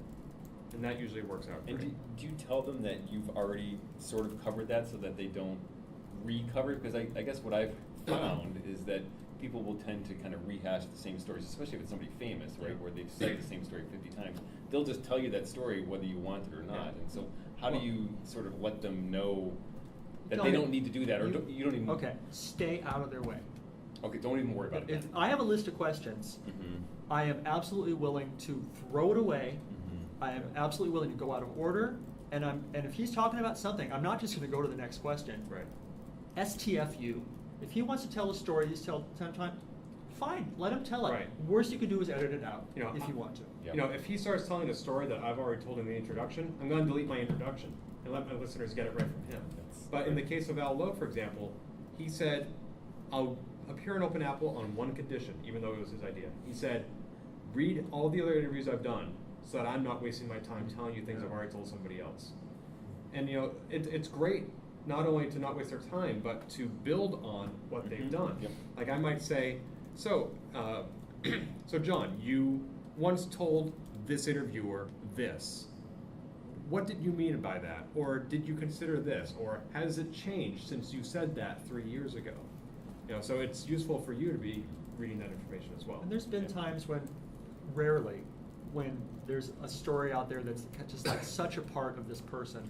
And that usually works out great. And do you tell them that you've already sort of covered that so that they don't recover it? Because I guess what I've found is that people will tend to kind of rehash the same stories, especially if it's somebody famous, right, where they've said the same story 50 times. They'll just tell you that story whether you want it or not. And so how do you sort of let them know that they don't need to do that, or you don't even... Okay, stay out of their way. Okay, don't even worry about it. If I have a list of questions, Mm-hmm. I am absolutely willing to throw it away. Mm-hmm. I am absolutely willing to go out of order. And if he's talking about something, I'm not just going to go to the next question. Right. STFU. If he wants to tell a story, he's telling time. Fine, let him tell it. Right. Worst you can do is edit it out You know, if you want to. Yeah. If he starts telling a story that I've already told in the introduction, I'm going to delete my introduction and let my listeners get it right from him. But in the case of Al Lowe, for example, he said, I'll appear in Open Apple on one condition, even though it was his idea. He said, read all the other interviews I've done so that I'm not wasting my time telling you things I've already told somebody else. And it's great not only to not waste their time, but to build on what they've done. Yep. Like I might say, so So John, you once told this interviewer this. What did you mean by that? Or did you consider this? Or has it changed since you said that 3 years ago? So it's useful for you to be reading that information as well. And there's been times when, rarely, when there's a story out there that's just like such a part of this person,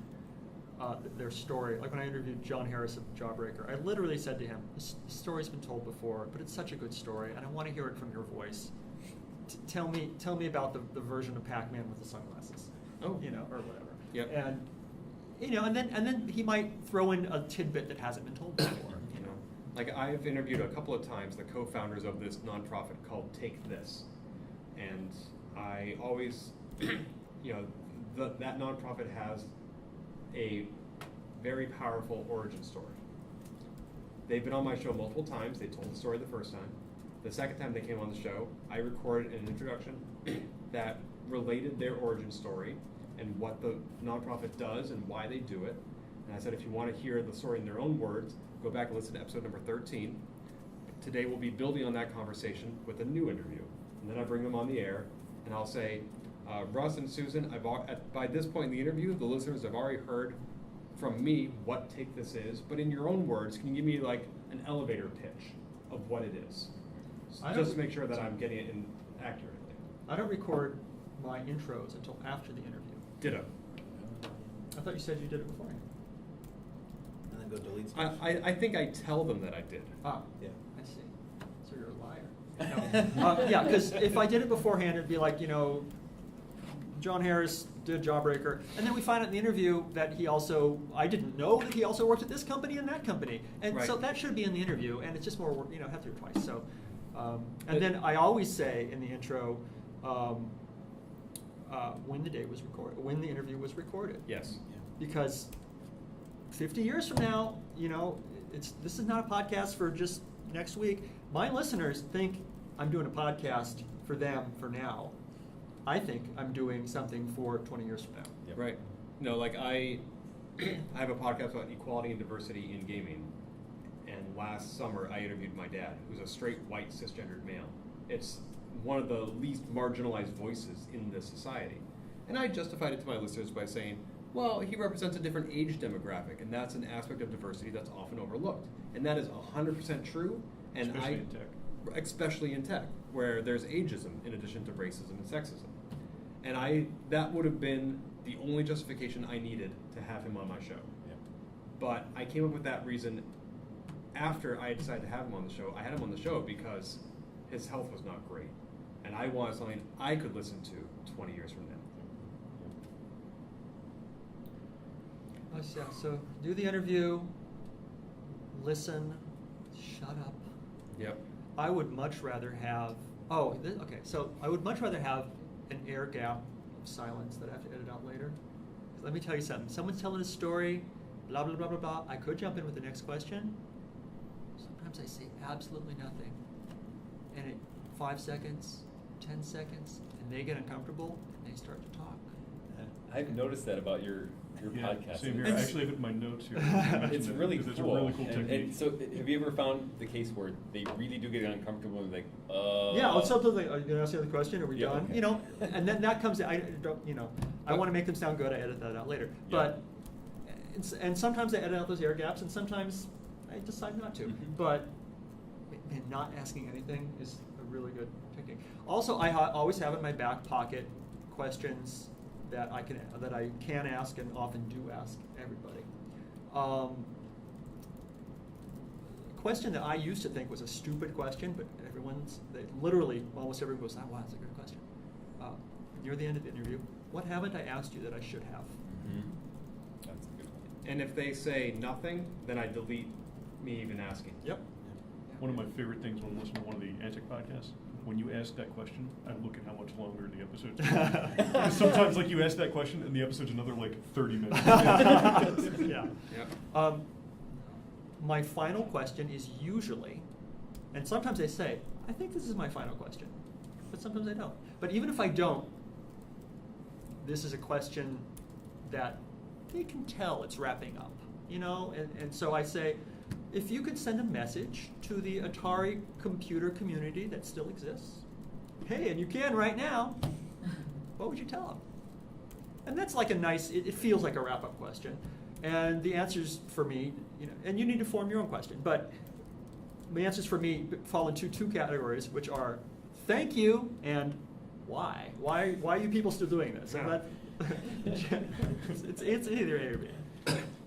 their story. Like when I interviewed John Harris of Jawbreaker, I literally said to him, this story's been told before, but it's such a good story, and I want to hear it from your voice. Tell me about the version of Pac-Man with the sunglasses. Oh. Or whatever. Yep. And then he might throw in a tidbit that hasn't been told before. Like I've interviewed a couple of times the co-founders of this nonprofit called Take This, and I always, that nonprofit has a very powerful origin story. They've been on my show multiple times. They told the story the first time. The second time they came on the show, I recorded an introduction that related their origin story and what the nonprofit does and why they do it. And I said, if you want to hear the story in their own words, go back and listen to episode number 13. Today we'll be building on that conversation with a new interview. And then I bring them on the air, and I'll say, Russ and Susan, by this point in the interview, the listeners have already heard from me what Take This is, but in your own words, can you give me like an elevator pitch of what it is? Just to make sure that I'm getting it in accurately. I don't record my intros until after the interview. Ditto. I thought you said you did it beforehand. And then go delete stuff. I think I tell them that I did. Ah, Yeah. I see. So you're a liar. No. Yeah, because if I did it beforehand, it'd be like, John Harris did Jawbreaker, and then we find out in the interview that I didn't know that he also worked at this company and that company. And Right. so that should be in the interview, and it's just more work, I have to do it twice. So, and then I always say in the intro, when the interview was recorded. Yes. Yeah. Because 50 years from now, this is not a podcast for just next week. My listeners think I'm doing a podcast for them for now. I think I'm doing something for 20 years from now. Yep. Right. No, like I have a podcast about equality and diversity in gaming. And last summer I interviewed my dad, who's a straight white cisgendered male. It's one of the least marginalized voices in this society. And I justified it to my listeners by saying, well, he represents a different age demographic, and that's an aspect of diversity that's often overlooked. And that is 100% true. And Especially in tech. Especially in tech, where there's ageism in addition to racism and sexism. And that would have been the only justification I needed to have him on my show. Yeah. But I came up with that reason after I decided to have him on the show. I had him on the show because his health was not great. And I wanted something I could listen to 20 years from now. Yeah, so do the interview, listen, shut up. Yep. I would much rather have, so I would much rather have an air gap of silence that I have to edit out later. Let me tell you something. Someone's telling a story, blah, blah, blah, blah, blah. I could jump in with the next question. Sometimes I say absolutely nothing. And it 5 seconds, 10 seconds, and they get uncomfortable, and they start to talk. I've noticed that about your podcast. Same here. I actually have it in my notes here. It's really because cool. It's a really cool technique. And so, have you ever found the case where they really do get uncomfortable and like, Yeah, it's something like, are you gonna ask the other question? Are we Yeah, done? okay. And then that comes. I don't. I want to make them sound good. I edit that out later. Yeah. But and sometimes I edit out those air gaps, and sometimes I decide not to. Mhm. But and not asking anything is a really good technique. Also, I always have in my back pocket questions that I can ask and often do ask everybody. A question that I used to think was a stupid question, but literally almost everyone goes, "Oh, wow, that's a good question." Near the end of the interview, what haven't I asked you that I should have? Mhm. That's a good one. And if they say nothing, then I delete me even asking. Yep. One of my favorite things when I listen to one of the Antic podcasts, when you ask that question, I look at how much longer the episode's because sometimes you ask that question and the episode's another 30 minutes. Yeah. Yep. My final question is usually, and sometimes I say, I think this is my final question, but sometimes I don't. But even if I don't, this is a question that they can tell it's wrapping up, and so I say, if you could send a message to the Atari computer community that still exists, hey, and you can right now, what would you tell them? And that's like a nice, it feels like a wrap-up question. And the answers for me, and you need to form your own question, but the answers for me fall into two categories, which are thank you and why. Why are you people still doing this? And it's either A or B.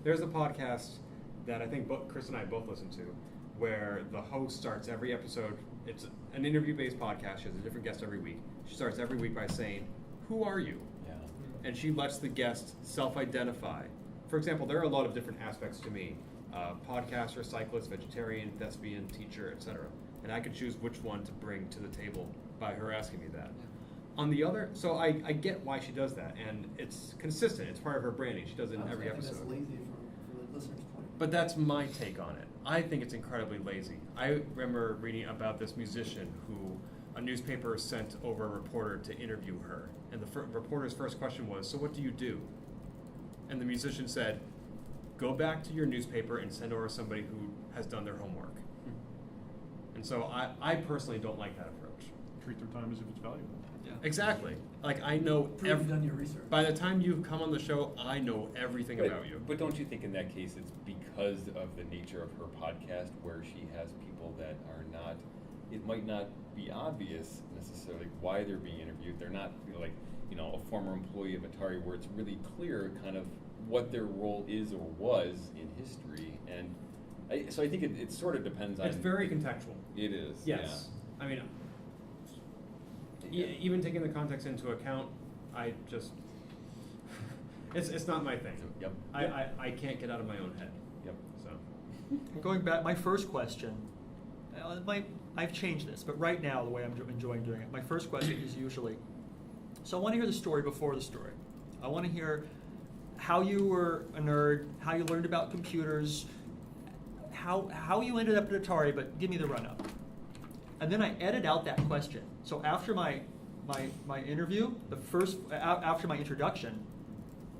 There's a podcast that I think Chris and I both listen to, where the host starts every episode. It's an interview-based podcast. She has a different guest every week. She starts every week by saying, "Who are you?" Yeah. And she lets the guest self-identify. For example, there are a lot of different aspects to me: podcaster, cyclist, vegetarian, thespian, teacher, etc. And I could choose which one to bring to the table by her asking me that. On the other, so I get why she does that, and it's consistent. It's part of her branding. She does it in every episode. That's lazy from the listener's point. But that's my take on it. I think it's incredibly lazy. I remember reading about this musician who a newspaper sent over a reporter to interview her. And the reporter's first question was, "So what do you do?" And the musician said, "Go back to your newspaper and send over somebody who has done their homework." And so I personally don't like that approach. Treat their time as if it's valuable. Yeah. Exactly. Like I know Prove you've done your research. by the time you've come on the show, I know everything about you. But don't you think in that case it's because of the nature of her podcast where she has people that are not, it might not be obvious necessarily why they're being interviewed. They're not like, a former employee of Atari where it's really clear kind of what their role is or was in history. And so I think it sort of depends on. It's very contextual. It is. Yes. Yeah. I mean, even taking the context into account, I just, it's not my thing. Yep. I can't get out of my own head. Yep. So. Going back, my first question, I've changed this, but right now the way I'm enjoying doing it, my first question is usually, so I want to hear the story before the story. I want to hear how you were a nerd, how you learned about computers, how you ended up at Atari, but give me the run-up. And then I edit out that question. So after my interview, after my introduction,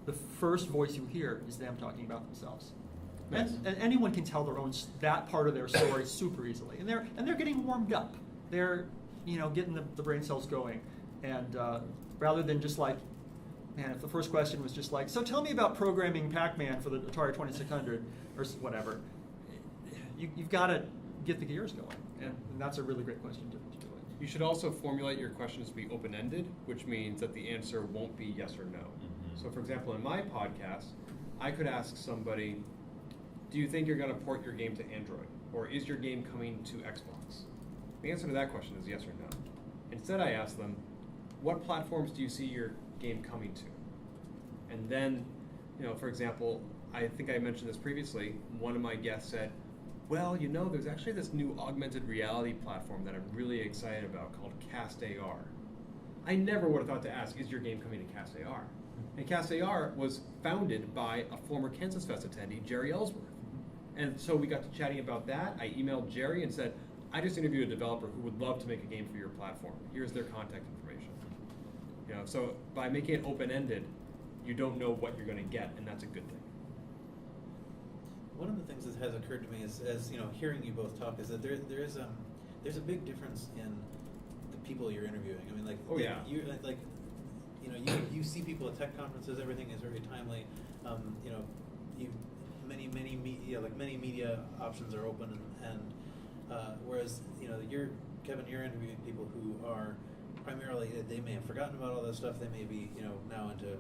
the first voice you hear is them talking about themselves. Nice. And anyone can tell their own that part of their story super easily, and they're getting warmed up. They're getting the brain cells going, and rather than just like, man, if the first question was just like, so tell me about programming Pac-Man for the Atari 2600 or whatever, you've got to get the gears going, and that's a really great question to do it. You should also formulate your questions to be open-ended, which means that the answer won't be yes or no. Mm-hmm. So for example, in my podcast, I could ask somebody, do you think you're going to port your game to Android? Or is your game coming to Xbox? The answer to that question is yes or no. Instead, I ask them, what platforms do you see your game coming to? And then, for example, I think I mentioned this previously, one of my guests said, well, there's actually this new augmented reality platform that I'm really excited about called KansasAR. I never would have thought to ask, is your game coming to KansasAR? And KansasAR was founded by a former KansasFest attendee, Jerry Ellsworth. And so we got to chatting about that. I emailed Jerry and said, I just interviewed a developer who would love to make a game for your platform. Here's their contact information. So by making it open-ended, you don't know what you're going to get, and that's a good thing. One of the things that has occurred to me is, as hearing you both talk, is that there's a big difference in the people you're interviewing. I mean, like, oh yeah, you see people at tech conferences. Everything is very timely. Many media options are open, and whereas Kevin, you're interviewing people who are primarily, they may have forgotten about all this stuff. They may be now into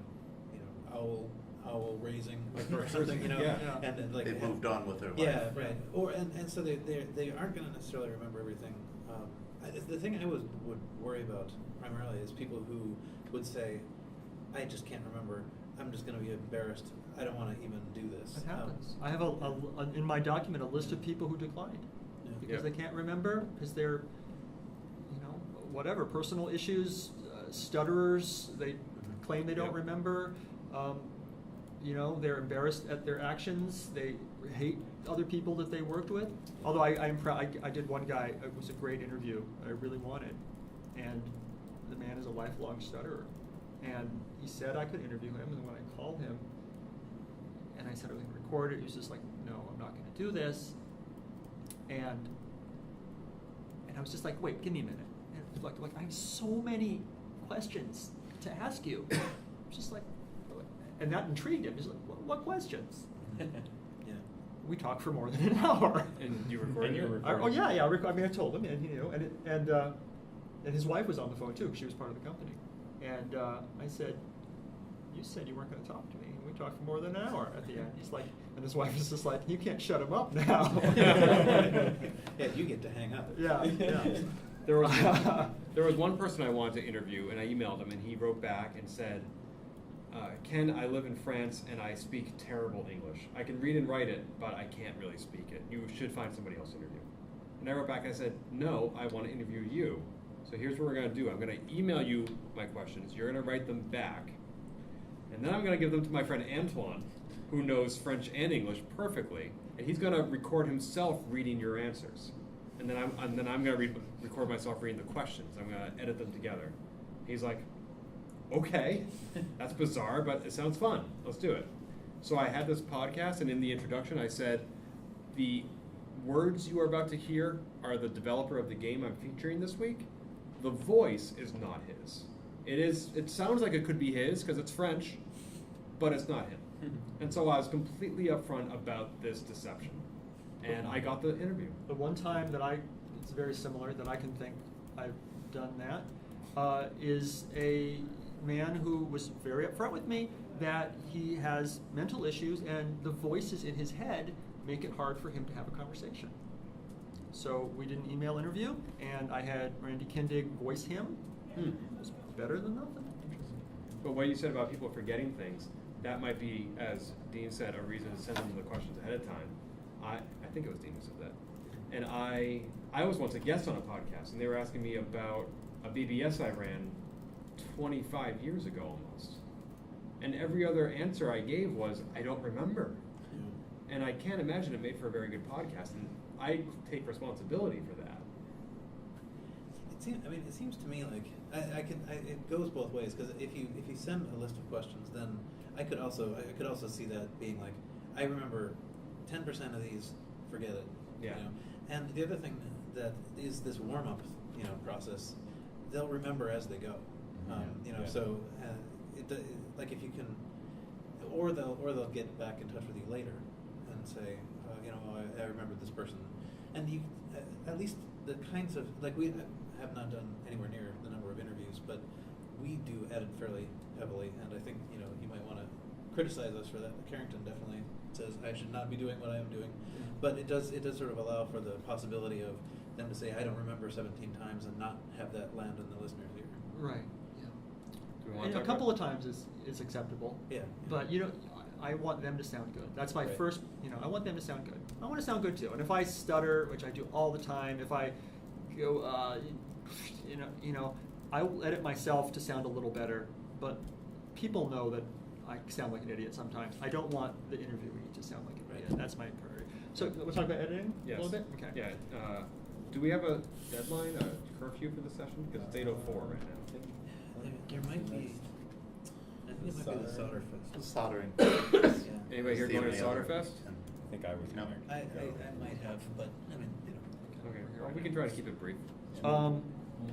owl raising or something, Yeah. and like They moved on with their life. yeah, right. Or and so they aren't going to necessarily remember everything. The thing I would worry about primarily is people who would say, I just can't remember. I'm just going to be embarrassed. I don't want to even do this. It happens. I have in my document a list of people who declined because they can't remember, because they're, whatever, personal issues, stutterers. They claim they don't remember. They're embarrassed at their actions. They hate other people that they worked with. Although I'm proud, I did one guy. It was a great interview that I really wanted, and the man is a lifelong stutterer. And he said I could interview him, and when I called him, and I said I was going to record it, he was just like, "No, I'm not going to do this." And I was just like, "Wait, give me a minute." And reflective. Like, I have so many questions to ask you. Just like, and that intrigued him. He's like, what questions? Yeah. We talked for more than an hour. And you recorded it? Oh yeah. I mean, I told him, and he knew, and his wife was on the phone too, 'cause she was part of the company. And I said, "You said you weren't going to talk to me." And we talked for more than an hour at the end. He's like, and his wife was just like, "You can't shut him up now." Yeah, you get to hang up. Yeah. There was one person I wanted to interview, and I emailed him, and he wrote back and said, Ken, I live in France, and I speak terrible English. I can read and write it, but I can't really speak it. You should find somebody else to interview. And I wrote back, I said, no, I want to interview you. So here's what we're going to do. I'm going to email you my questions. You're going to write them back. And then I'm going to give them to my friend Antoine, who knows French and English perfectly. And he's going to record himself reading your answers. And then I'm going to record myself reading the questions. I'm going to edit them together. He's like, okay, that's bizarre, but it sounds fun. Let's do it. So I had this podcast, and in the introduction I said, the words you are about to hear are the developer of the game I'm featuring this week. The voice is not his. It sounds like it could be his because it's French, but it's not him. And so I was completely upfront about this deception. And I got the interview. The one time that it's very similar, that I can think I've done that, is a man who was very upfront with me that he has mental issues and the voices in his head make it hard for him to have a conversation. So we did an email interview, and I had Randy Kindig voice him. It was better than nothing. But what you said about people forgetting things, that might be, as Dean said, a reason to send them the questions ahead of time. I think it was Dean who said that. And I was once a guest on a podcast, and they were asking me about a BBS I ran 25 years ago almost. And every other answer I gave was, I don't remember. And I can't imagine it made for a very good podcast, and I take responsibility for that. It seems to me like it goes both ways, because if you send a list of questions, then I could also see that being like, I remember 10% of these, forget it. Yeah. You know? And the other thing that is this warm up, process, they'll remember as they go. So like if you can, or they'll get back in touch with you later and say, I remember this person, and you at least the kinds of, like, we have not done anywhere near the number of interviews, but we do edit fairly heavily, and I think you might want to criticize us for that. Carrington definitely says I should not be doing what I am doing, but it does sort of allow for the possibility of them to say I don't remember 17 times and not have that land in the listener's ear. Right. Yeah. Do we want And to a talk couple about- of times is acceptable. Yeah. But I want them to sound good. That's my Right. first. I want them to sound good. I want to sound good too. And if I stutter, which I do all the time, if I go, I will edit myself to sound a little better. But people know that I sound like an idiot sometimes. I don't want the interviewee to sound like an idiot. Right. That's my priority. So we'll talk about editing Yes. a little bit. Okay. Yeah. Do we have a deadline, a curfew for the session? Because it's 8:04 right now. There might be. I think it might be the solder fest. Soldering. Yeah. Anybody here The going to only other- Solderfest? I think I was No. going. I might have, but Okay. Well, we can try to keep it brief.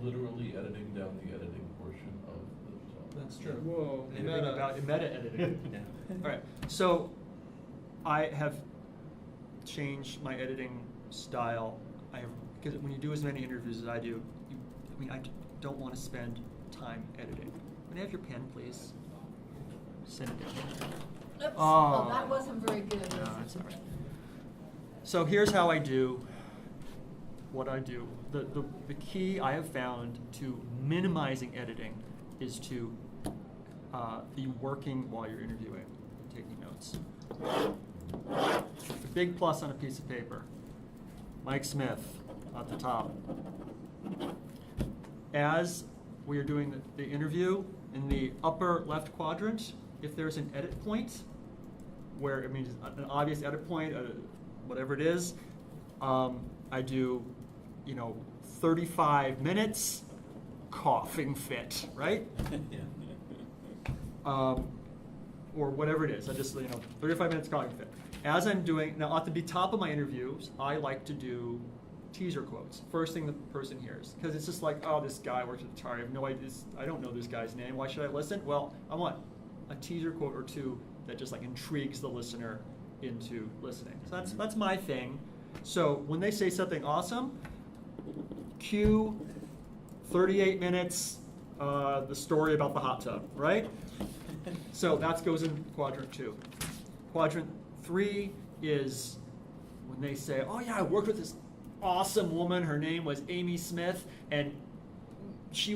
Literally editing down the editing portion of the talk. That's true. Whoa. Anything about meta editing. Yeah. All right. So I have changed my editing style. Because when you do as many interviews as I do, I don't want to spend time editing. When you have your pen, please send it down. Oops, Oh. well, that wasn't very good. No, was that's it? all right. So here's how I do what I do. The key I have found to minimizing editing is to be working while you're interviewing, taking notes. The big plus on a piece of paper. Mike Smith at the top. As we are doing the interview, in the upper left quadrant, if there's an edit point, where it means an obvious edit point, whatever it is, I do, 35 minutes, coughing fit, right? Or whatever it is. I just, 35 minutes coughing fit. As I'm doing, now at the top of my interviews, I like to do teaser quotes. First thing the person hears. Because it's just like, oh, this guy works at Atari. I have no idea. I don't know this guy's name. Why should I listen? Well, I want a teaser quote or two that just like intrigues the listener into listening. So that's my thing. So when they say something awesome, cue 38 minutes, the story about the hot tub, right? So that goes in quadrant 2. Quadrant 3 is when they say, oh yeah, I worked with this awesome woman, her name was Amy Smith, and she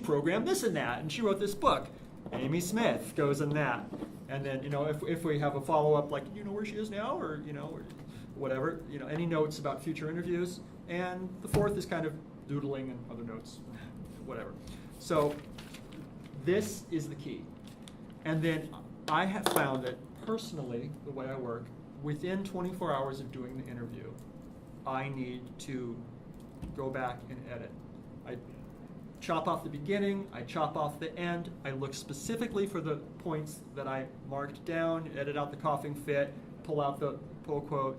programmed this and that, and she wrote this book. Amy Smith goes in that. And then, if we have a follow-up, like, you know where she is now, or, or whatever, any notes about future interviews. And the 4th is kind of doodling and other notes, whatever. So this is the key. And then I have found that personally, the way I work, within 24 hours of doing the interview, I need to go back and edit. I chop off the beginning, I chop off the end, I look specifically for the points that I marked down, edit out the coughing fit, pull out the pull quote,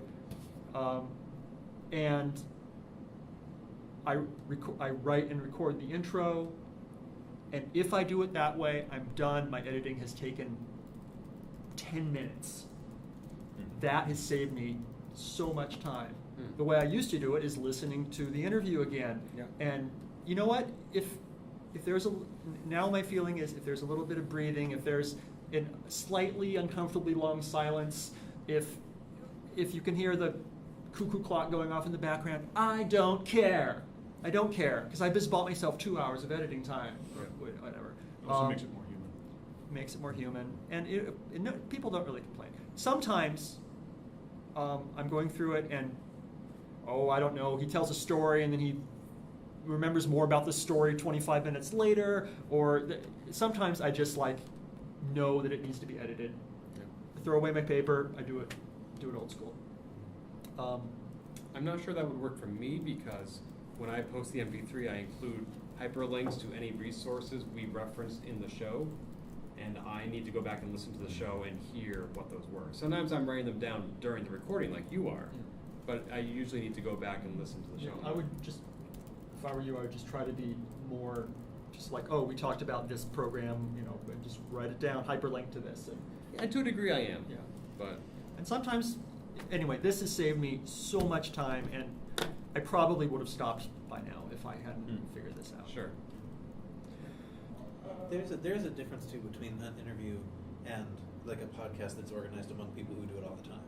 and I write and record the intro, and if I do it that way, I'm done. My editing has taken 10 minutes. That has saved me so much time. The way I used to do it is listening to the interview again. Yeah. And you know what? If there's now my feeling is if there's a little bit of breathing, if there's a slightly uncomfortably long silence, if you can hear the cuckoo clock going off in the background, I don't care. I don't care, because I just bought myself 2 hours of editing time, or whatever. It also makes it more human. Makes it more human, and people don't really complain. Sometimes I'm going through it, and I don't know, he tells a story, and then he remembers more about the story 25 minutes later, or sometimes I just know that it needs to be edited. I throw away my paper, I do it old school. I'm not sure that would work for me, because when I post the MP3, I include hyperlinks to any resources we referenced in the show, and I need to go back and listen to the show and hear what those were. Sometimes I'm writing them down during the recording like you are, but I usually need to go back and listen to the show. I would just, if I were you, I would just try to be more just like, we talked about this program, and just write it down, hyperlink to this. And to a degree I am, Yeah. but... And sometimes, anyway, this has saved me so much time, and I probably would have stopped by now if I hadn't figured this out. Sure. There's a difference too between an interview and like a podcast that's organized among people who do it all the time.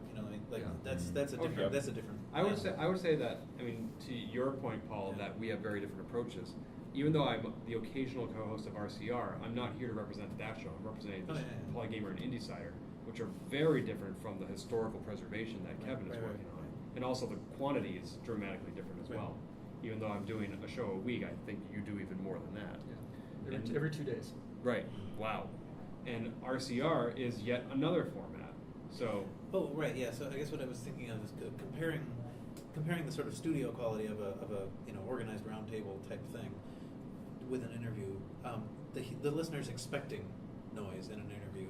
That's a different. Okay. That's a different. I would say that, to your point, Paul, that we have very different approaches. Even though I'm the occasional co-host of RCR, I'm not here to represent that show. I'm representing Polygamer and IndieCider, which are very different from the historical preservation that Kevin is working on. And also the quantity is dramatically different as well. Even though I'm doing a show a week, I think you do even more than that. Yeah. Every 2 days. Right. Wow. And RCR is yet another format. So. Oh, right. Yeah. So I guess what I was thinking of is comparing the sort of studio quality of a organized roundtable type thing with an interview. The listener's expecting noise in an interview.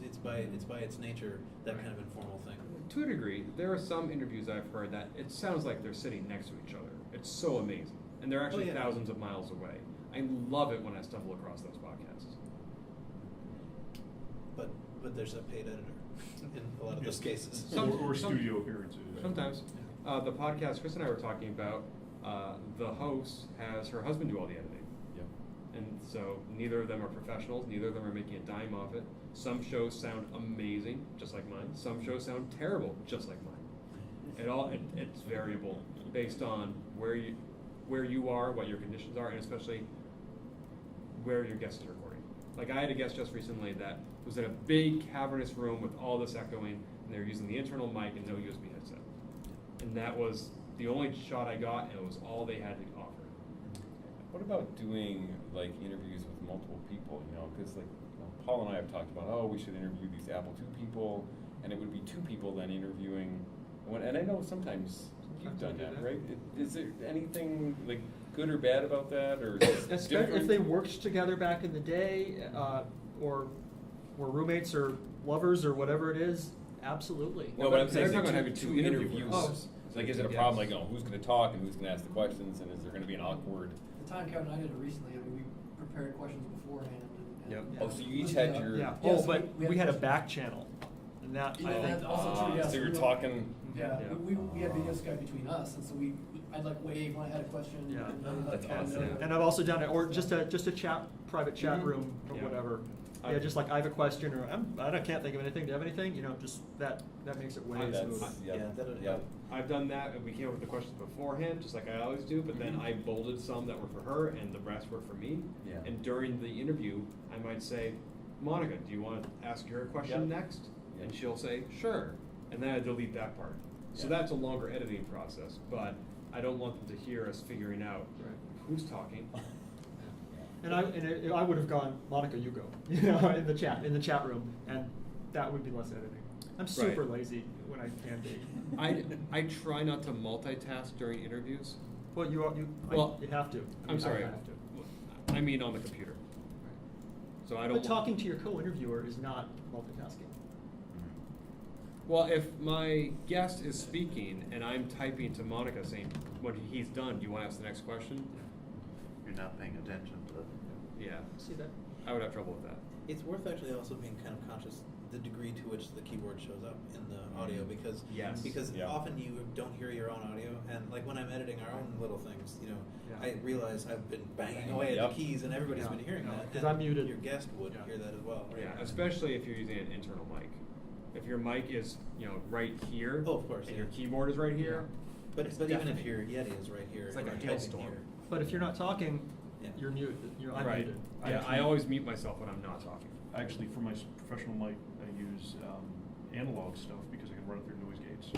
It's by its nature that kind of informal thing. To a degree, there are some interviews I've heard that it sounds like they're sitting next to each other. It's so amazing. And they're actually thousands of miles away. I love it when I stumble across those podcasts. But there's a paid editor in a lot of those cases. Or studio appearances. Sometimes. The podcast Chris and I were talking about, the host has her husband do all the editing. And so neither of them are professionals, neither of them are making a dime off it. Some shows sound amazing, just like mine. Some shows sound terrible, just like mine. It's variable based on where you are, what your conditions are, and especially where your guest is recording. Like I had a guest just recently that was in a big cavernous room with all this echoing, and they were using the internal mic and no USB headset. And that was the only shot I got, and it was all they had to offer. What about doing interviews with multiple people? Because Paul and I have talked about, we should interview these Apple II people, and it would be 2 people then interviewing. And I know sometimes you've done that, right? Is there anything good or bad about that, or Especially if they worked together back in the day, or were roommates or lovers or whatever it is? Absolutely. No, but I'm saying they're talking about two having two interviews. interviewers. like, is it a Yes. problem, like, who's gonna talk and who's gonna ask the questions, and is there gonna be an awkward? The time Kevin and I did it recently, I mean, we prepared questions beforehand. And, Yep. yeah, Oh, so you each listed had out. your- Yeah. Yes, Oh, but we had a questions. back channel, and that Yeah, I think. that's also true, yes. So you're We- talking. Yeah, Yeah. we had video Skype between us, and so I'd like wave when I had a question. Yeah. and That's Kevin awesome. know. And I've also done it, or just a chat, private chat Mhm. room or Yeah. whatever. I- Yeah, just like I have a question, or I can't think of anything. Do you have anything? You know, just that makes it way I- smoother. That's, Yeah, yep, that'll- yep. I've done that, and we came up with the questions beforehand, just like I always do, but then Mhm. I bolded some that were for her, and the rest were for me. Yeah. And during the interview, I might say, Monica, do you want to ask your question Yep. next? Yeah. And she'll say, sure, and then I delete that part. So Yeah. that's a longer editing process, but I don't want them to hear us figuring out who's talking. And I would have gone, Monica, you go, you know, in the chat room, and that would be less editing. I'm super Right. lazy when I can be. I try not to multitask during interviews. Well, you Well, have to. I I'm mean, sorry. I have to. I mean on the computer. So I don't. But talking to your co-interviewer is not multitasking. Well, if my guest is speaking and I'm typing to Monica saying, when he's done, do you want to ask the next question? You're not paying attention to. Yeah. See that? I would have trouble with that. It's worth actually also being kind of conscious the degree to which the keyboard shows up in the audio because Yes. Yeah. often you don't hear your own audio, and like when I'm editing our own little things, you know, Yeah. I realize I've been banging away at Yep. the keys and everybody's Yeah. been hearing Yeah. that. 'Cause and I'm muted. Your guest would Yeah. hear that as well. Right? Yeah, especially if you're using an internal mic. If your mic is, right here. Oh, of course, And yeah. your keyboard is right here. But it's even if deafening. your Yeti is right here, It's like and a you're typing hailstorm. here, But if you're not talking, Yeah. you're muted. I'm Right. muted. Yeah, I always mute myself when I'm not talking. Actually, for my professional mic, I use analog stuff because I can run it through noise gates.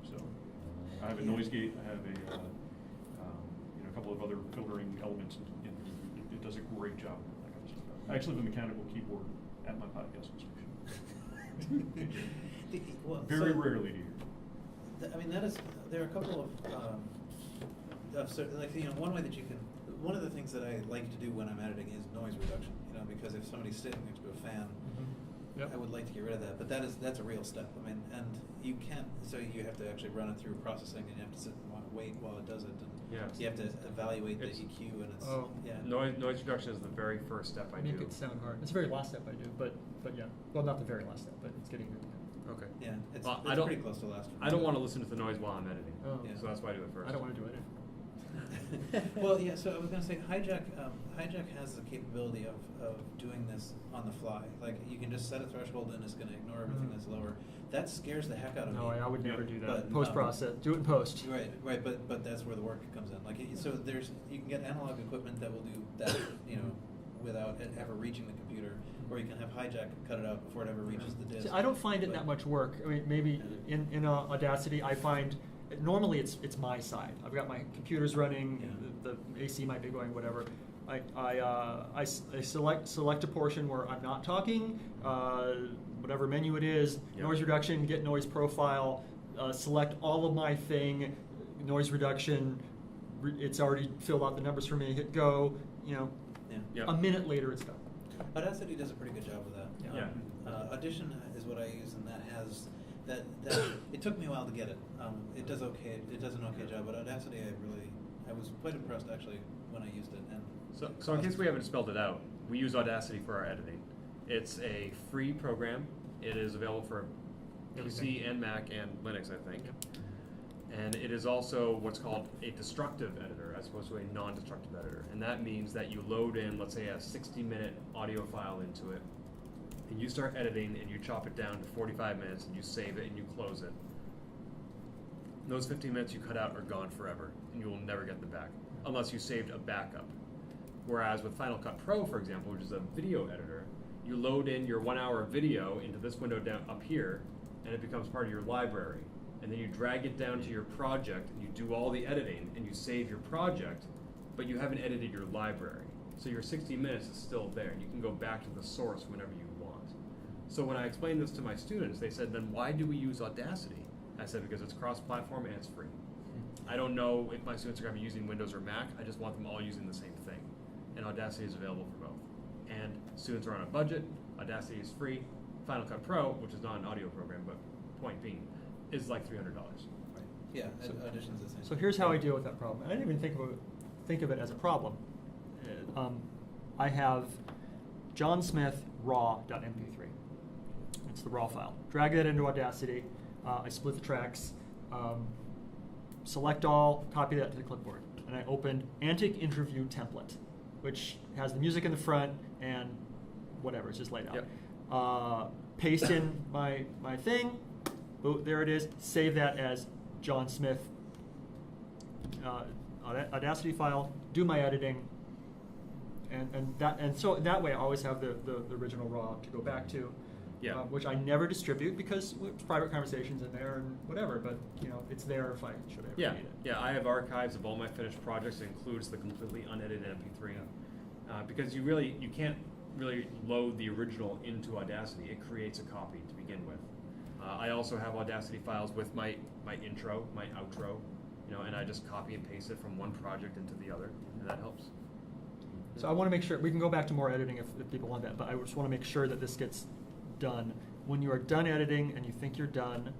So I have a Yeah. noise gate. I have a couple of other filtering elements, and it does a great job. That kind of stuff. I actually have a mechanical keyboard at my podcasting station. Very rarely do you hear. I mean, there are a couple of certain, like, one way that you can, one of the things that I like to do when I'm editing is noise reduction, because if somebody's sitting next to a fan, Yep. I would like to get rid of that, but that's a real step. I mean, and you can't, so you have to actually run it through processing, and you have to sit and wait while it does it, and Yeah. you have to evaluate the It's- EQ, and it's, Oh. yeah. Noise reduction is the very first step I do. Make it sound hard. It's the very last step I do, but yeah. Well, not the very last step, but it's getting good. Okay. Yeah, it's Well, I don't- pretty close to last. I don't want to listen to the noise while I'm editing. Oh. Yeah. So that's why I do it first. I don't want to do it. Well, yeah, so I was gonna say, Hijack has the capability of doing this on the fly. Like, you can just set a threshold and it's gonna ignore everything Mhm. that's lower. That scares the heck out of me. No, I would never do that. But, Post process. Do it in post. Right, but that's where the work comes in. Like, so you can get analog equipment that will do that, without it ever reaching the computer, or you can have Hijack cut it out before it ever reaches the disk. See, I don't find it But- that much work. I mean, maybe in Audacity, I find normally it's my side. I've got my computers running, the AC might be going, whatever. I select a portion where I'm not talking, whatever menu it is, Yep. noise reduction, get noise profile, select all of my thing, noise reduction. It's already filled out the numbers for me. Hit go. Yeah. Yep. A minute later, it's done. Audacity does a pretty good job with that. Yeah. Audition is what I use, and that has that. It took me a while to get it. It does okay. It does an okay job, but Audacity, I was quite impressed actually when I used it. And So in case we haven't spelled it out, we use Audacity for our editing. It's a free program. It is available for PC and Mac and Linux, I think. And it is also what's called a destructive editor as opposed to a non-destructive editor. And that means that you load in, let's say, a 60-minute audio file into it, and you start editing and you chop it down to 45 minutes and you save it and you close it. Those 15 minutes you cut out are gone forever, and you will never get them back, unless you saved a backup. Whereas with Final Cut Pro, for example, which is a video editor, you load in your 1 hour video into this window down up here, and it becomes part of your library. And then you drag it down to your project, and you do all the editing, and you save your project, but you haven't edited your library. So your 60 minutes is still there, and you can go back to the source whenever you want. So when I explained this to my students, they said, then why do we use Audacity? I said, because it's cross-platform and it's free. I don't know if my students are going to be using Windows or Mac, I just want them all using the same thing. And Audacity is available for both. And students are on a budget, Audacity is free. Final Cut Pro, which is not an audio program, but point being, is like $300. Yeah, So- audition's the same. So here's how I deal with that problem. And I didn't even think of it as a problem. I have John Smith raw.mp3. It's the raw file. Drag that into Audacity. I split the tracks. Select all, copy that to the clipboard. And I opened Antic Interview Template, which has the music in the front and whatever, it's just laid out. Yep. Paste in my thing. Boom, there it is. Save that as John Smith Audacity file. Do my editing, and so that way I always have the original raw to go back to. Yeah. Which I never distribute because it's private conversations in there and whatever. But it's there if I should ever Yeah, need it. yeah. I have archives of all my finished projects. It includes the completely unedited MP3, because you can't really load the original into Audacity. It creates a copy to begin with. I also have Audacity files with my intro, my outro, and I just copy and paste it from one project into the other, and that helps. So I want to make sure, we can go back to more editing if people want that, but I just want to make sure that this gets done. When you are done editing and you think you're done,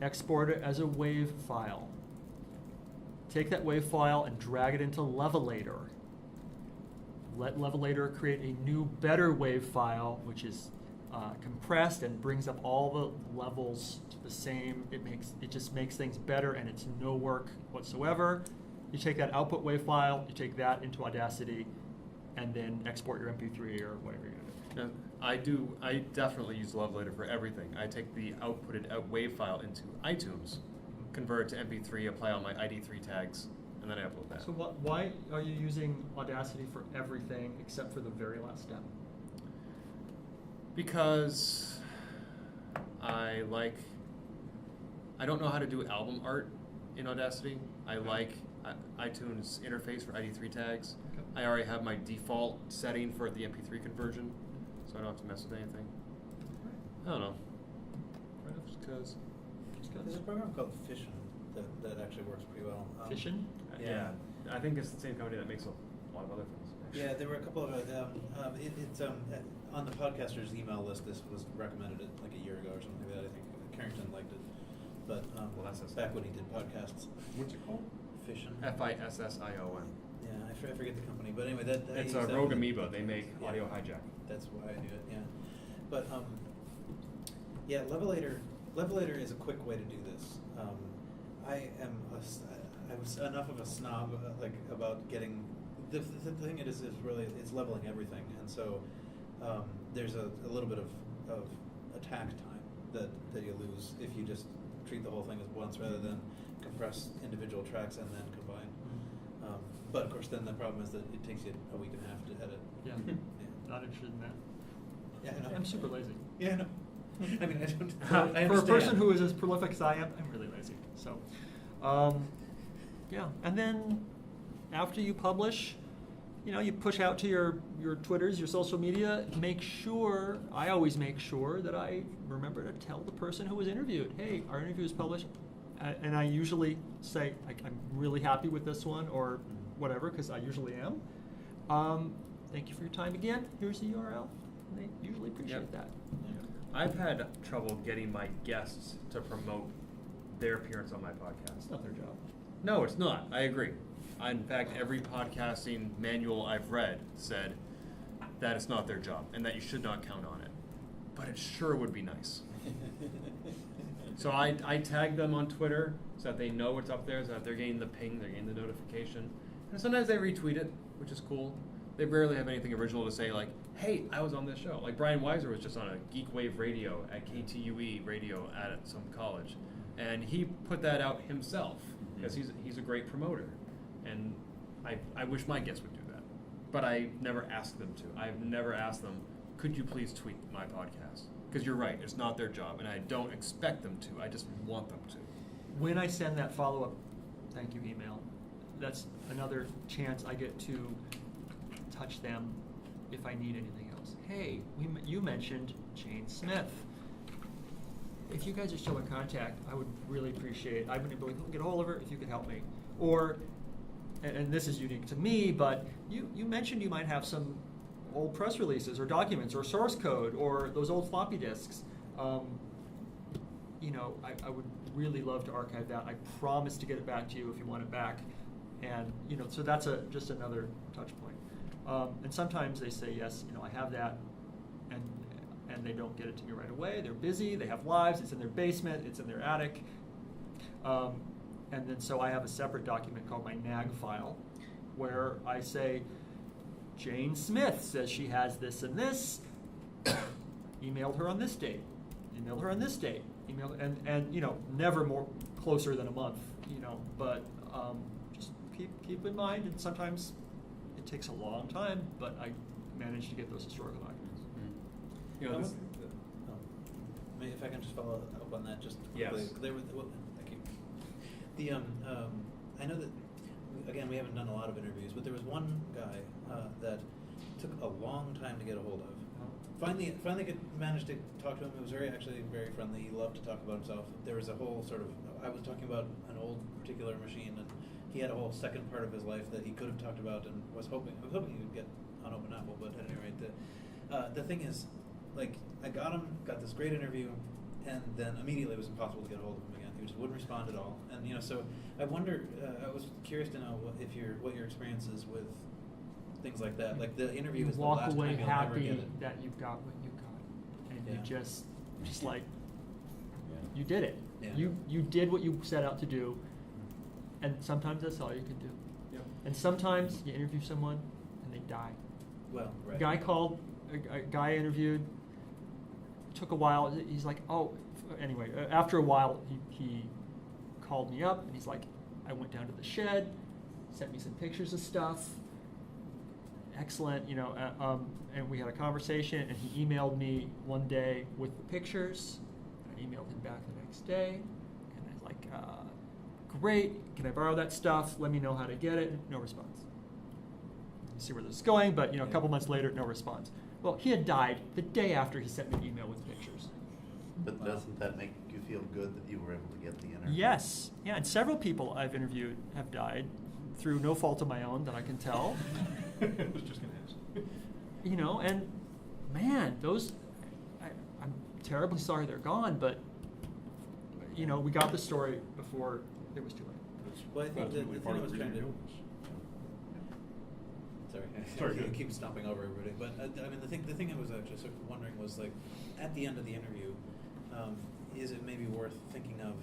export it as a WAV file. Take that WAV file and drag it into Levelator. Let Levelator create a new, better WAV file, which is compressed and brings up all the levels to the same. It just makes things better, and it's no work whatsoever. You take that output WAV file, you take that into Audacity, and then export your MP3 or whatever you're gonna do. I definitely use Levelator for everything. I take the outputted WAV file into iTunes, convert it to MP3, apply all my ID3 tags, and then I upload that. So why are you using Audacity for everything except for the very last step? Because I don't know how to do album art in Audacity. I like iTunes interface for ID3 tags. Okay. I already have my default setting for the MP3 conversion, so I don't have to mess with anything. I don't know. Just because. There's a program called Fission that actually works pretty well. Fission? Yeah. I think it's the same company that makes a lot of other things. actually. Yeah, there were a couple of it's on the podcasters' email list. This was recommended like a year ago or something like that. I think Carrington liked it, but Well, that's back when he did podcasts. What's it called? Fission. FISSION. Yeah, I forget the company, but anyway, I It's use a that Rogue with- Amoeba. They make Yeah. audio hijack. That's why I do it. Yeah, but yeah, Levelator is a quick way to do this. I was enough of a snob about getting the thing. It is really it's leveling everything, and so there's a little bit of attack time that you lose if you just treat the whole thing as once rather than compress individual tracks and then combine. But of course, then the problem is that it takes you a week and a half to edit. Yeah. Not interested in that. Yeah, I know. I'm super lazy. Yeah, no. I mean, I don't. I For a understand. person who is as prolific as I am, I'm really lazy. So, yeah. And then after you publish, you push out to your Twitters, your social media. I always make sure that I remember to tell the person who was interviewed, hey, our interview is published. And I usually say, I'm really happy with this one or whatever, because I usually am. Thank you for your time again. Here's the URL. And they usually appreciate Yep. that. I've had trouble getting my guests to promote their appearance on my podcast. It's not their job. No, it's not. I agree. In fact, every podcasting manual I've read said that it's not their job and that you should not count on it. But it sure would be nice. So I tag them on Twitter so that they know it's up there, so that they're getting the ping, they're getting the notification. And sometimes they retweet it, which is cool. They rarely have anything original to say, like, hey, I was on this show. Like Brian Weiser was just on a Geek Wave radio at KTUE radio at some college. And he put that out himself because he's a great promoter. And I wish my guests would do that. But I never asked them to. I've never asked them, could you please tweet my podcast? Because you're right, it's not their job, and I don't expect them to. I just want them to. When I send that follow-up thank you email, that's another chance I get to touch them if I need anything else. Hey, you mentioned Jane Smith. If you guys are still in contact, I would really appreciate, I wouldn't be able to get a hold of her if you could help me. Or, and this is unique to me, but you mentioned you might have some old press releases or documents or source code or those old floppy disks. I would really love to archive that. I promise to get it back to you if you want it back. And so that's just another touch point. And sometimes they say, yes, I have that, and they don't get it to me right away. They're busy, they have lives, it's in their basement, it's in their attic. And then so I have a separate document called my NAG file, where I say, Jane Smith says she has this and this, emailed her on this date, emailed her on this date, emailed, and never more closer than a month, but just keep in mind, and sometimes it takes a long time, but I managed to get those historical documents. If I can just follow up on that just Yes. quickly. Thank you. I know that, again, we haven't done a lot of interviews, but there was one guy that took a long time to get a hold of. Finally managed to talk to him. It was actually very friendly. He loved to talk about himself. There was a whole I was talking about an old particular machine, and he had a whole second part of his life that he could have talked about, and I was hoping he would get on Open Apple, but at any rate, the thing is, I got this great interview, and then immediately it was impossible to get a hold of him again. He just wouldn't respond at all. And so I wonder, I was curious to know what your experience is with things like that. Like the interview You is the walk last away time you'll ever happy get it. that you've got what you got, and you Yeah. just like Yeah. you did it. Yeah. You did what you set out to do, and sometimes that's all you can do. Yeah. And sometimes you interview someone and they die. Well, right. A guy interviewed. Took a while. He's like, anyway. After a while, he called me up and he's like, I went down to the shed, sent me some pictures of stuff. Excellent, and we had a conversation. And he emailed me one day with the pictures. And I emailed him back the next day, and I was like, great. Can I borrow that stuff? Let me know how to get it. No response. See where this is going, but a couple months later, no response. Well, he had died the day after he sent me an email with pictures. But doesn't that make you feel good that you were able to get the interview? Yes, yeah, and several people I've interviewed have died through no fault of my own that I can tell. I was just going to ask. And man, those, I'm terribly sorry they're gone, but we got the story before it was too late. Well, I think the Ultimately thing part I of was the trying to. reading Sorry, Sorry, I go. keep stomping over everybody. But the thing I was actually sort of wondering was at the end of the interview, is it maybe worth thinking of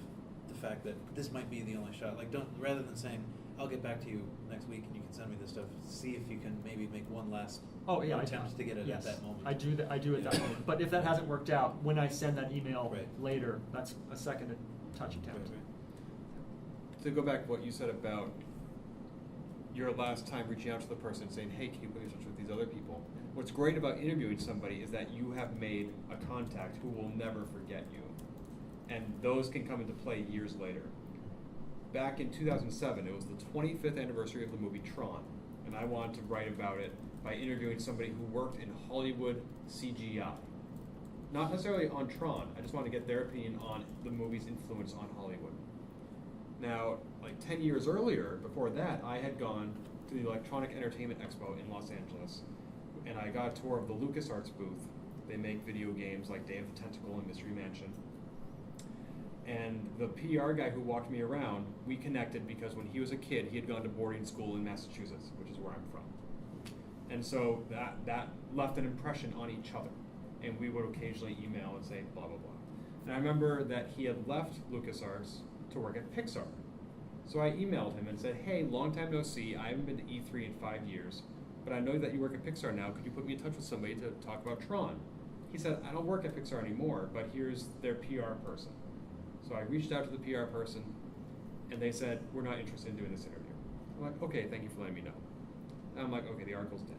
the fact that this might be the only shot? Rather than saying I'll get back to you next week and you can send me this stuff. See if you can maybe make one last attempt to get it yes, at that moment. I do that. I do at that moment. But if that hasn't worked out, when I send that email Right. later, that's a second touch attempt. To go back to what you said about your last time reaching out to the person saying, hey, can you put me in touch with these other people? What's great about interviewing somebody is that you have made a contact who will never forget you. And those can come into play years later. Back in 2007, it was the 25th anniversary of the movie Tron, and I wanted to write about it by interviewing somebody who worked in Hollywood CGI. Not necessarily on Tron, I just wanted to get their opinion on the movie's influence on Hollywood. Now, 10 years earlier, before that, I had gone to the Electronic Entertainment Expo in Los Angeles, and I got a tour of the LucasArts booth. They make video games like Day of the Tentacle and Mystery Mansion. And the PR guy who walked me around, we connected because when he was a kid, he had gone to boarding school in Massachusetts, which is where I'm from. And so that left an impression on each other. And we would occasionally email and say blah, blah, blah. And I remember that he had left LucasArts to work at Pixar. So I emailed him and said, hey, long time no see. I haven't been to E3 in 5 years, but I know that you work at Pixar now. Could you put me in touch with somebody to talk about Tron? He said, I don't work at Pixar anymore, but here's their PR person. So I reached out to the PR person, and they said, we're not interested in doing this interview. I'm like, okay, thank you for letting me know. And I'm like, okay, the article's dead.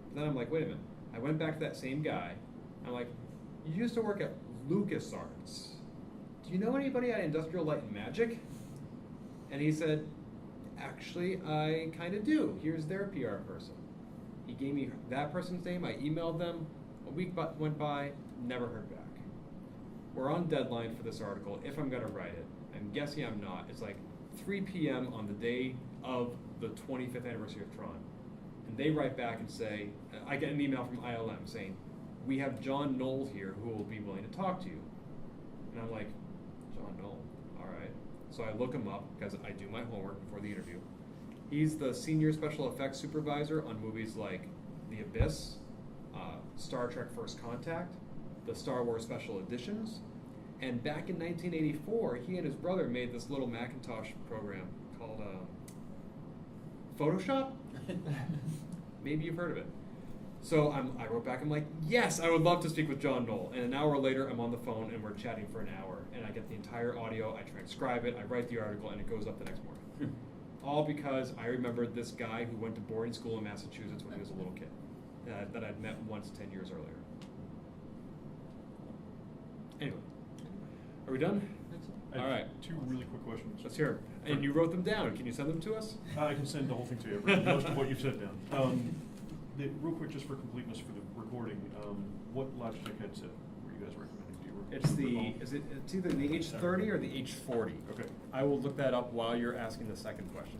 But then I'm like, wait a minute. I went back to that same guy. I'm like, you used to work at LucasArts. Do you know anybody at Industrial Light and Magic? And he said, actually, I kind of do. Here's their PR person. He gave me that person's name. I emailed them. A week went by, never heard back. We're on deadline for this article, if I'm going to write it. I'm guessing I'm not. It's 3 p.m. on the day of the 25th anniversary of Tron. And they write back and say, I get an email from ILM saying, we have John Knoll here who will be willing to talk to you. And I'm like, John Knoll, all right. So I look him up because I do my homework before the interview. He's the senior special effects supervisor on movies like The Abyss, Star Trek First Contact, the Star Wars Special Editions, and back in 1984, he and his brother made this little Macintosh program called Photoshop? Maybe you've heard of it. So I wrote back, I'm like, yes, I would love to speak with John Knoll. And an hour later, I'm on the phone and we're chatting for an hour. And I get the entire audio, I transcribe it, I write the article, and it goes up the next morning. All because I remembered this guy who went to boarding school in Massachusetts when he was a little kid, that I'd met once 10 years earlier. Anyway, are we done? I have All right. 2 really quick questions. Let's hear 'em. And you wrote them down. Can you send them to us? I can send the whole thing to you, most of what you've said down. Real quick, just for completeness for the recording, what Logitech headset were you guys recommending? Do you It's either the H30 or the H40. Okay. I will look that up while you're asking the second question.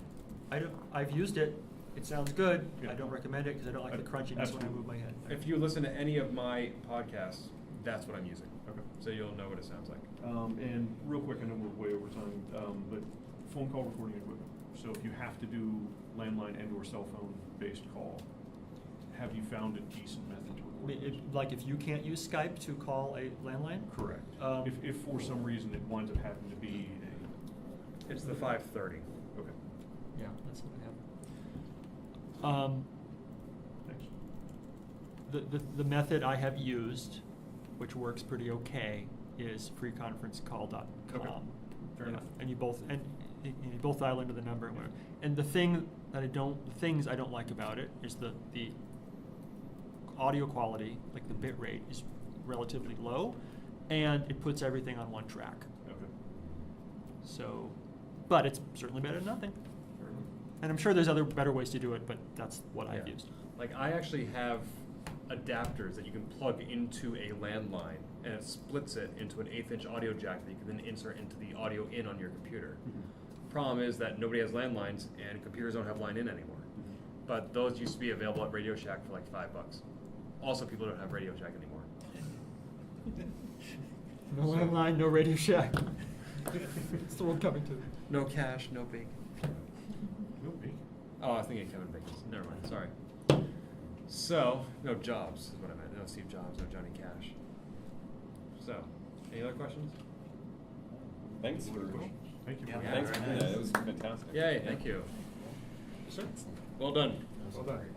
I've used it. It sounds good. Yeah. I don't recommend it because I don't like the crunchiness when I move my head. If you listen to any of my podcasts, that's what I'm using. Okay. So you'll know what it sounds like. And real quick, I know we're way over time, but phone call recording equipment. So if you have to do landline and/or cell phone based call, have you found a decent method to record those? Like if you can't use Skype to call a landline? Correct. If for some reason it winds up having to be It's the 530. okay. Yeah, that's what I have. Thanks. The method I have used, which works pretty okay, is freeconferencecall.com. Okay. Fair enough. And you both dial into the number. And the things I don't like about it is the audio quality, like the bit rate, is relatively low, and it puts everything on one track. Okay. So, but it's certainly better than nothing. And I'm sure there's other better ways to do it, but that's what I've Yeah. used. Like I actually have adapters that you can plug into a landline, and it splits it into an 1/8" audio jack that you can then insert into the audio in on your computer. Problem is that nobody has landlines, and computers don't have line in anymore. But those used to be available at Radio Shack for like $5. Also, people don't have Radio Shack anymore. No landline, no Radio Shack. It's the world coming to. No cash, no bacon. No bacon. Oh, I was thinking of Kevin Bacon. Never mind. Sorry. So, no Jobs is what I meant. No Steve Jobs, no Johnny Cash. So, any other questions? Thanks for, Thank you. Yeah. thanks for doing that. It was fantastic. Yay, thank you. Sir? Well done. Well done.